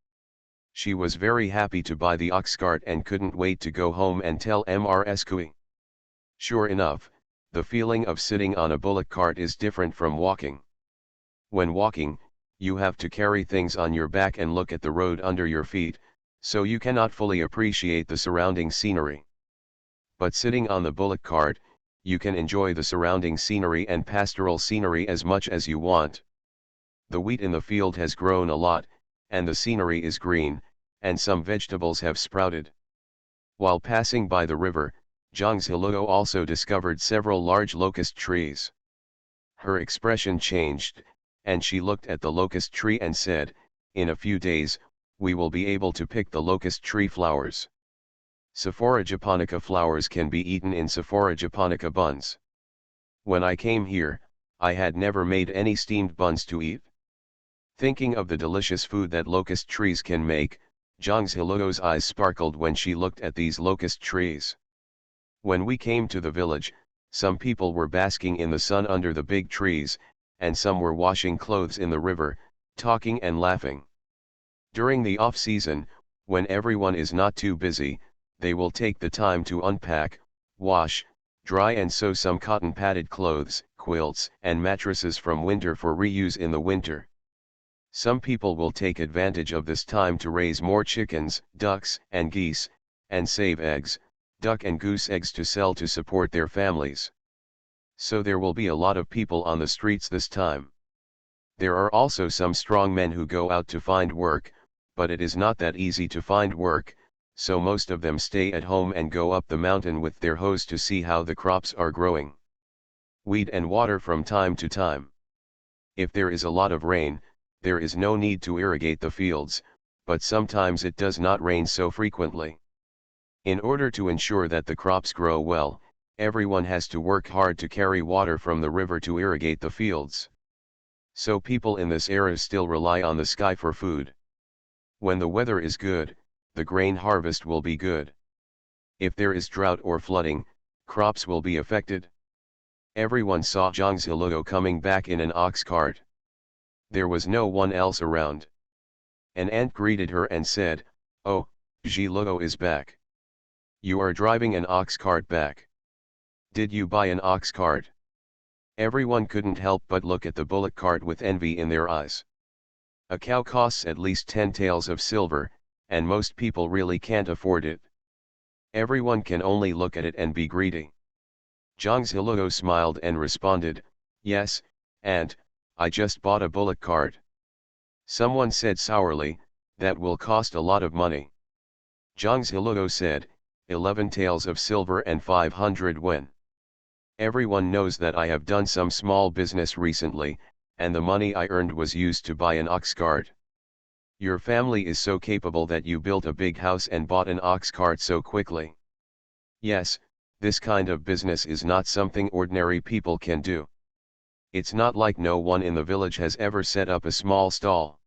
She was very happy to buy the ox cart and couldn't wait to go home and tell Mrs. Kui. Sure enough, the feeling of sitting on a bullock cart is different from walking. When walking, you have to carry things on your back and look at the road under your feet, so you cannot fully appreciate the surrounding scenery. But sitting on the bullock cart, you can enjoy the surrounding scenery and pastoral scenery as much as you want. The wheat in the field has grown a lot, and the scenery is green, and some vegetables have sprouted. While passing by the river, Zhang Ziluo also discovered several large locust trees. Her expression changed, and she looked at the locust tree and said, "In a few days, we will be able to pick the locust tree flowers. Sephora japonica flowers can be eaten in Sephora japonica buns. When I came here, I had never made any steamed buns to eat." Thinking of the delicious food that locust trees can make, Zhang Ziluo's eyes sparkled when she looked at these locust trees. When we came to the village, some people were basking in the sun under the big trees, and some were washing clothes in the river, talking and laughing. During the off-season, when everyone is not too busy, they will take the time to unpack, wash, dry and sew some cotton-padded clothes, quilts, and mattresses from winter for reuse in the winter. Some people will take advantage of this time to raise more chickens, ducks, and geese, and save eggs, duck and goose eggs to sell to support their families. So there will be a lot of people on the streets this time. There are also some strong men who go out to find work, but it is not that easy to find work, so most of them stay at home and go up the mountain with their hose to see how the crops are growing. Weed and water from time to time. If there is a lot of rain, there is no need to irrigate the fields, but sometimes it does not rain so frequently. In order to ensure that the crops grow well, everyone has to work hard to carry water from the river to irrigate the fields. So people in this era still rely on the sky for food. When the weather is good, the grain harvest will be good. If there is drought or flooding, crops will be affected. Everyone saw Zhang Ziluo coming back in an ox cart. There was no one else around. An ant greeted her and said, "Oh, Ziluo is back. You are driving an ox cart back. Did you buy an ox cart?" Everyone couldn't help but look at the bullock cart with envy in their eyes. A cow costs at least 10 taels of silver, and most people really can't afford it. Everyone can only look at it and be greedy. Zhang Ziluo smiled and responded, "Yes, Aunt, I just bought a bullock cart." Someone said sourly, "That will cost a lot of money." Zhang Ziluo said, 11 taels of silver and 500 yuan. Everyone knows that I have done some small business recently, and the money I earned was used to buy an ox cart. Your family is so capable that you built a big house and bought an ox cart so quickly. Yes, this kind of business is not something ordinary people can do. It's not like no one in the village has ever set up a small stall.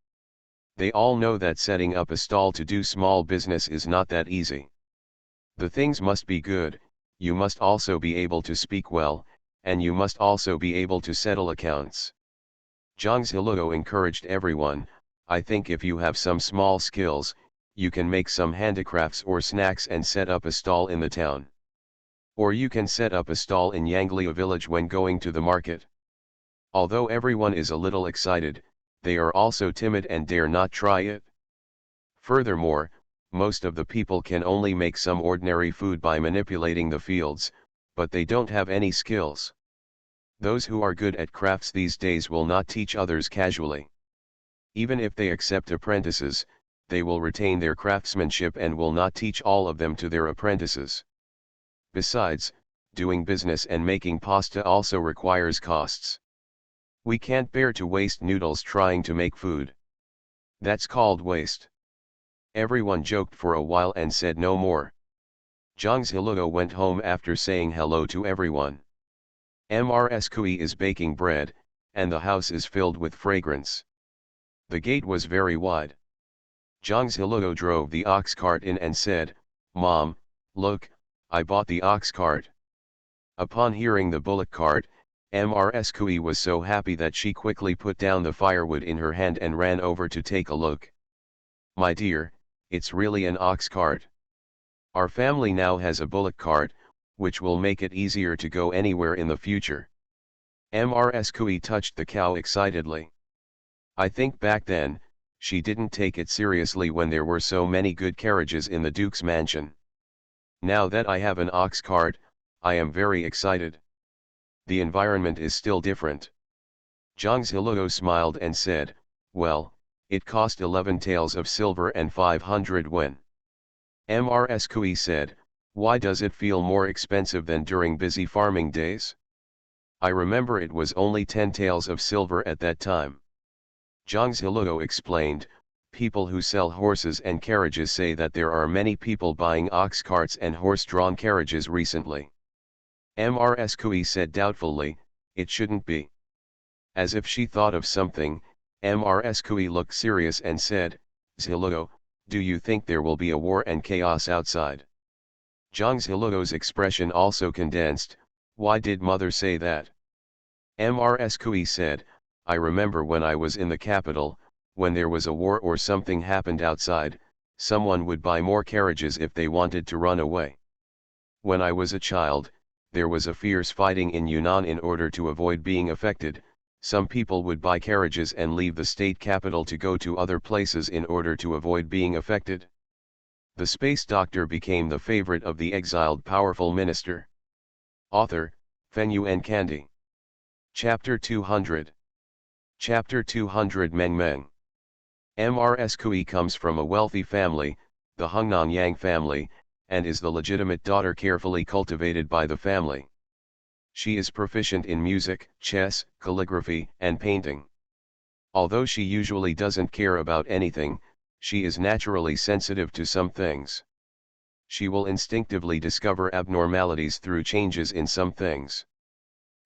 They all know that setting up a stall to do small business is not that easy. The things must be good, you must also be able to speak well, and you must also be able to settle accounts. Zhang Ziluo encouraged everyone, "I think if you have some small skills, you can make some handicrafts or snacks and set up a stall in the town. Or you can set up a stall in Yangliu village when going to the market." Although everyone is a little excited, they are also timid and dare not try it. Furthermore, most of the people can only make some ordinary food by manipulating the fields, but they don't have any skills. Those who are good at crafts these days will not teach others casually. Even if they accept apprentices, they will retain their craftsmanship and will not teach all of them to their apprentices. Besides, doing business and making pasta also requires costs. We can't bear to waste noodles trying to make food. That's called waste. Everyone joked for a while and said no more. Zhang Ziluo went home after saying hello to everyone. Mrs. is baking bread, and the house is filled with fragrance. The gate was very wide. Zhang Ziluo drove the ox cart in and said, "Mom, look, I bought the ox cart." Upon hearing the bullock cart, Mrs. was so happy that she quickly put down the firewood in her hand and ran over to take a look. "My dear, it's really an ox cart. Our family now has a bullock cart, which will make it easier to go anywhere in the future." Mrs. touched the cow excitedly. "I think back then, she didn't take it seriously when there were so many good carriages in the Duke's mansion. Now that I have an ox cart, I am very excited. The environment is still different." Zhang Ziluo smiled and said, "Well, it cost 11 taels of silver and 500 wen. Mrs. said, "Why does it feel more expensive than during busy farming days? I remember it was only 10 taels of silver at that time." Zhang Ziluo explained, "People who sell horses and carriages say that there are many people buying ox carts and horse-drawn carriages recently." Mrs. said doubtfully, "It shouldn't be." As if she thought of something, Mrs. looked serious and said, "Ziluo, do you think there will be a war and chaos outside?" Zhang Ziluo's expression also condensed. "Why did mother say that?" Mrs. said, "I remember when I was in the capital, when there was a war or something happened outside, someone would buy more carriages if they wanted to run away. When I was a child, there was a fierce fighting in Yunnan. In order to avoid being affected, some people would buy carriages and leave the state capital to go to other places in order to avoid being affected." The space doctor became the favorite of the exiled powerful minister. Author, Fenyuan Kandi. Chapter 200. Chapter 200 Meng Meng. Mrs. comes from a wealthy family, the Hungnong Yang family, and is the legitimate daughter carefully cultivated by the family. She is proficient in music, chess, calligraphy, and painting. Although she usually doesn't care about anything, she is naturally sensitive to some things. She will instinctively discover abnormalities through changes in some things.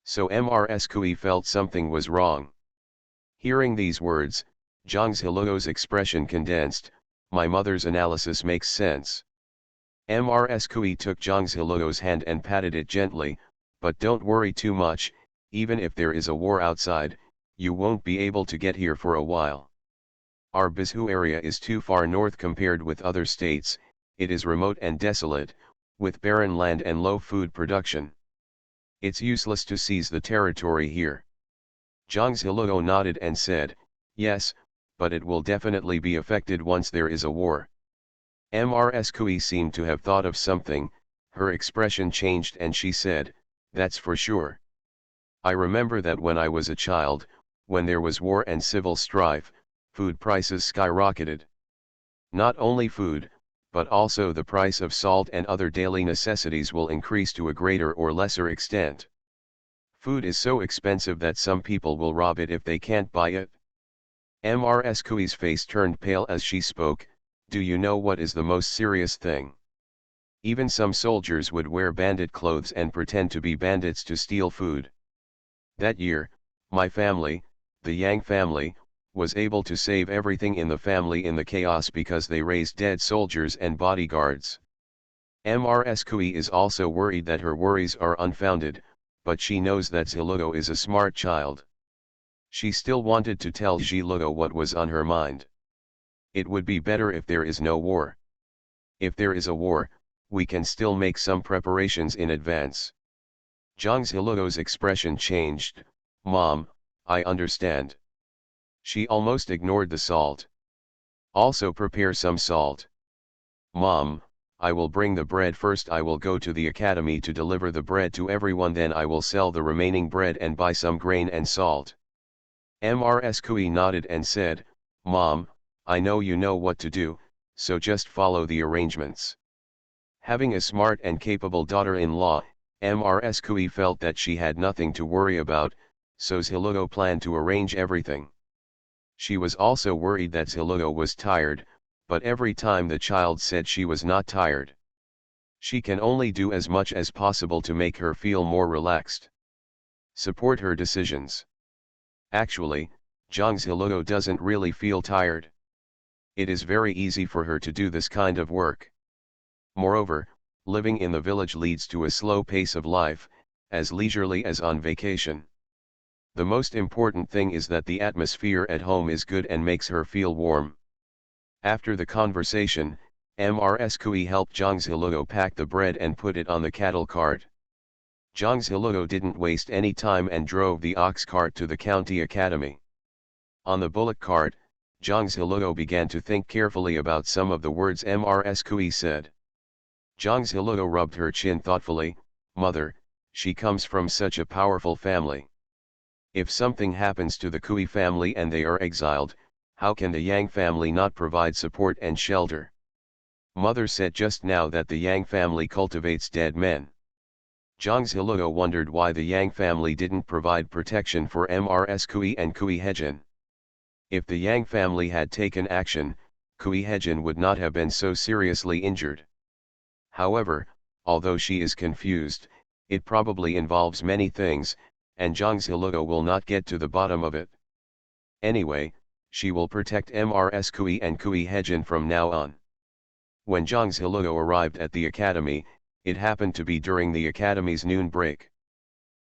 So Mrs. felt something was wrong. Hearing these words, Zhang Ziluo's expression condensed. "My mother's analysis makes sense." Mrs. took Zhang Ziluo's hand and patted it gently, "But don't worry too much, even if there is a war outside, you won't be able to get here for a while. Our Bizhu area is too far north compared with other states, it is remote and desolate, with barren land and low food production. It's useless to seize the territory here." Zhang Ziluo nodded and said, "Yes, but it will definitely be affected once there is a war." Mrs. seemed to have thought of something, her expression changed and she said, "That's for sure. I remember that when I was a child, when there was war and civil strife, food prices skyrocketed. Not only food, but also the price of salt and other daily necessities will increase to a greater or lesser extent. Food is so expensive that some people will rob it if they can't buy it." Mrs. face turned pale as she spoke. "Do you know what is the most serious thing? Even some soldiers would wear bandit clothes and pretend to be bandits to steal food. That year, my family, the Yang family, was able to save everything in the family in the chaos because they raised dead soldiers and bodyguards." Mrs. is also worried that her worries are unfounded, but she knows that Ziluo is a smart child. She still wanted to tell Ziluo what was on her mind. "It would be better if there is no war. If there is a war, we can still make some preparations in advance." Zhang Ziluo's expression changed. "Mom, I understand." She almost ignored the salt. "Also prepare some salt." "Mom, I will bring the bread first. I will go to the academy to deliver the bread to everyone, then I will sell the remaining bread and buy some grain and salt. Mrs. Kui nodded and said, Mom, I know you know what to do, so just follow the arrangements. Having a smart and capable daughter-in-law, Mrs. Kui felt that she had nothing to worry about, so Zhiluo planned to arrange everything. She was also worried that Zhiluo was tired, but every time the child said she was not tired. She can only do as much as possible to make her feel more relaxed. Support her decisions. Actually, Zhang Zhiluo doesn't really feel tired. It is very easy for her to do this kind of work. Moreover, living in the village leads to a slow pace of life, as leisurely as on vacation. The most important thing is that the atmosphere at home is good and makes her feel warm. After the conversation, Mrs. Kui helped Zhang Zhiluo pack the bread and put it on the cattle cart. Zhang Zhiluo didn't waste any time and drove the ox cart to the county academy. On the bullock cart, Zhang Zhiluo began to think carefully about some of the words Mrs. Kui said. Zhang Zhiluo rubbed her chin thoughtfully. Mother, she comes from such a powerful family. If something happens to the Kui family and they are exiled, how can the Yang family not provide support and shelter? Mother said just now that the Yang family cultivates dead men. Zhang Zhiluo wondered why the Yang family didn't provide protection for Mrs. Kui and Kui Hejin. If the Yang family had taken action, Kui Hejin would not have been so seriously injured. However, although she is confused, it probably involves many things, and Zhang Zhiluo will not get to the bottom of it. Anyway, she will protect Mrs. Kui and Kui Hejin from now on. When Zhang Zhiluo arrived at the academy, it happened to be during the academy's noon break.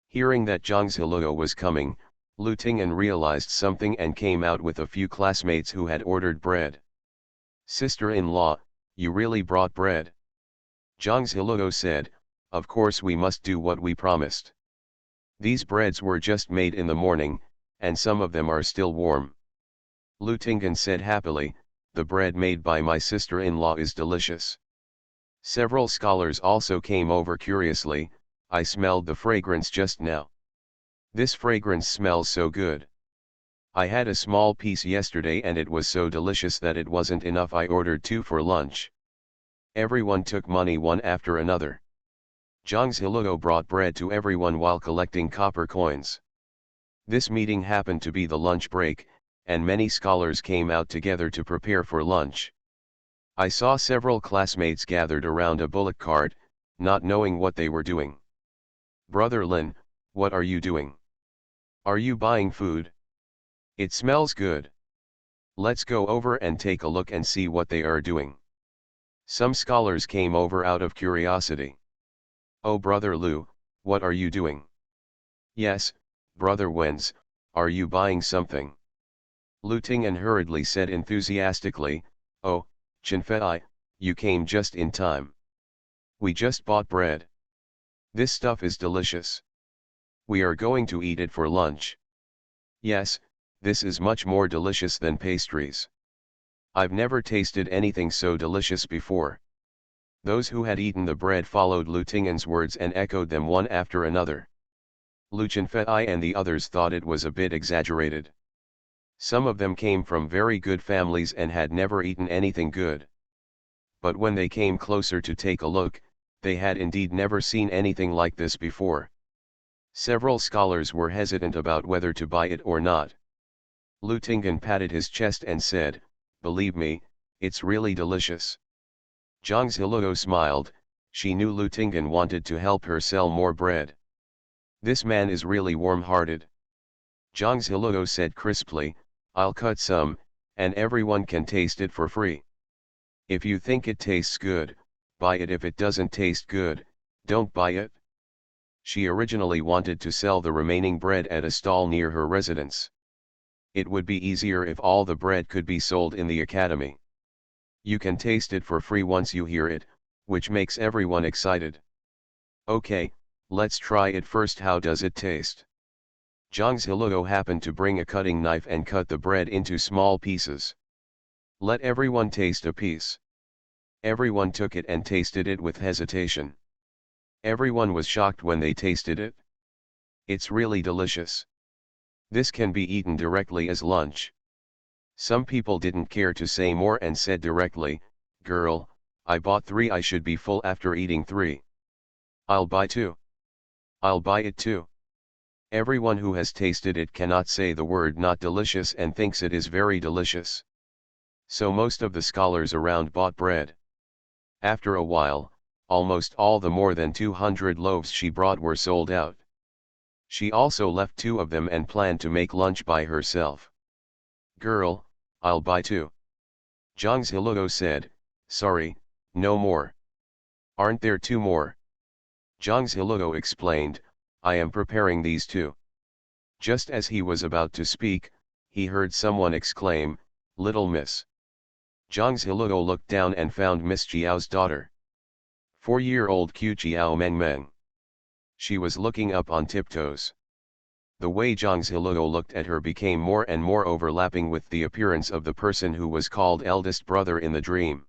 Hearing that Zhang Zhiluo was coming, Lu Ting'an realized something and came out with a few classmates who had ordered bread. Sister-in-law, you really brought bread? Zhang Zhiluo said, of course we must do what we promised. These breads were just made in the morning, and some of them are still warm. Lu Ting'an said happily, the bread made by my sister-in-law is delicious. Several scholars also came over curiously. I smelled the fragrance just now. This fragrance smells so good. I had a small piece yesterday and it was so delicious that it wasn't enough. I ordered 2 for lunch. Everyone took money one after another. Zhang Zhiluo brought bread to everyone while collecting copper coins. This meeting happened to be the lunch break, and many scholars came out together to prepare for lunch. I saw several classmates gathered around a bullock cart, not knowing what they were doing. Brother Lin, what are you doing? Are you buying food? It smells good. Let's go over and take a look and see what they are doing. Some scholars came over out of curiosity. Oh Brother Lu, what are you doing? Yes, Brother Wenz, are you buying something? Lu Ting'an hurriedly said enthusiastically, oh, Chenfei, you came just in time. We just bought bread. This stuff is delicious. We are going to eat it for lunch. Yes, this is much more delicious than pastries. I've never tasted anything so delicious before. Those who had eaten the bread followed Lu Ting'an's words and echoed them one after another. Lu Chenfei and the others thought it was a bit exaggerated. Some of them came from very good families and had never eaten anything good. But when they came closer to take a look, they had indeed never seen anything like this before. Several scholars were hesitant about whether to buy it or not. Lu Ting'an patted his chest and said, believe me, it's really delicious. Zhang Zhiluo smiled. She knew Lu Ting'an wanted to help her sell more bread. This man is really warm-hearted. Zhang Zhiluo said crisply, I'll cut some, and everyone can taste it for free. If you think it tastes good, buy it. If it doesn't taste good, don't buy it. She originally wanted to sell the remaining bread at a stall near her residence. It would be easier if all the bread could be sold in the academy. You can taste it for free once you hear it, which makes everyone excited. Okay, let's try it first. How does it taste? Zhang Zhiluo happened to bring a cutting knife and cut the bread into small pieces. Let everyone taste a piece. Everyone took it and tasted it with hesitation. Everyone was shocked when they tasted it. It's really delicious. This can be eaten directly as lunch. Some people didn't care to say more and said directly, "Girl, I bought 3, I should be full after eating 3. I'll buy 2. I'll buy it too." Everyone who has tasted it cannot say the word not delicious and thinks it is very delicious. So most of the scholars around bought bread. After a while, almost all the more than 200 loaves she brought were sold out. She also left 2 of them and planned to make lunch by herself. "Girl, I'll buy 2. Zhang Ziluo said, "Sorry, no more." "Aren't there 2 more?" Zhang Ziluo explained, "I am preparing these 2. Just as he was about to speak, he heard someone exclaim, "Little miss." Zhang Ziluo looked down and found Miss Jiao's daughter. 4-year-old Qu Jiao Meng Meng. She was looking up on tiptoes. The way Zhang Ziluo looked at her became more and more overlapping with the appearance of the person who was called eldest brother in the dream.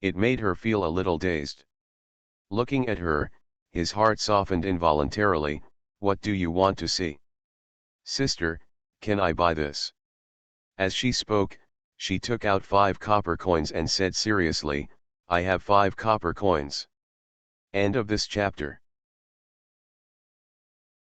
It made her feel a little dazed. Looking at her, his heart softened involuntarily. "What do you want to see?" "Sister, can I buy this?" As she spoke, she took out 5 copper coins and said seriously, "I have 5 copper coins." End of this chapter.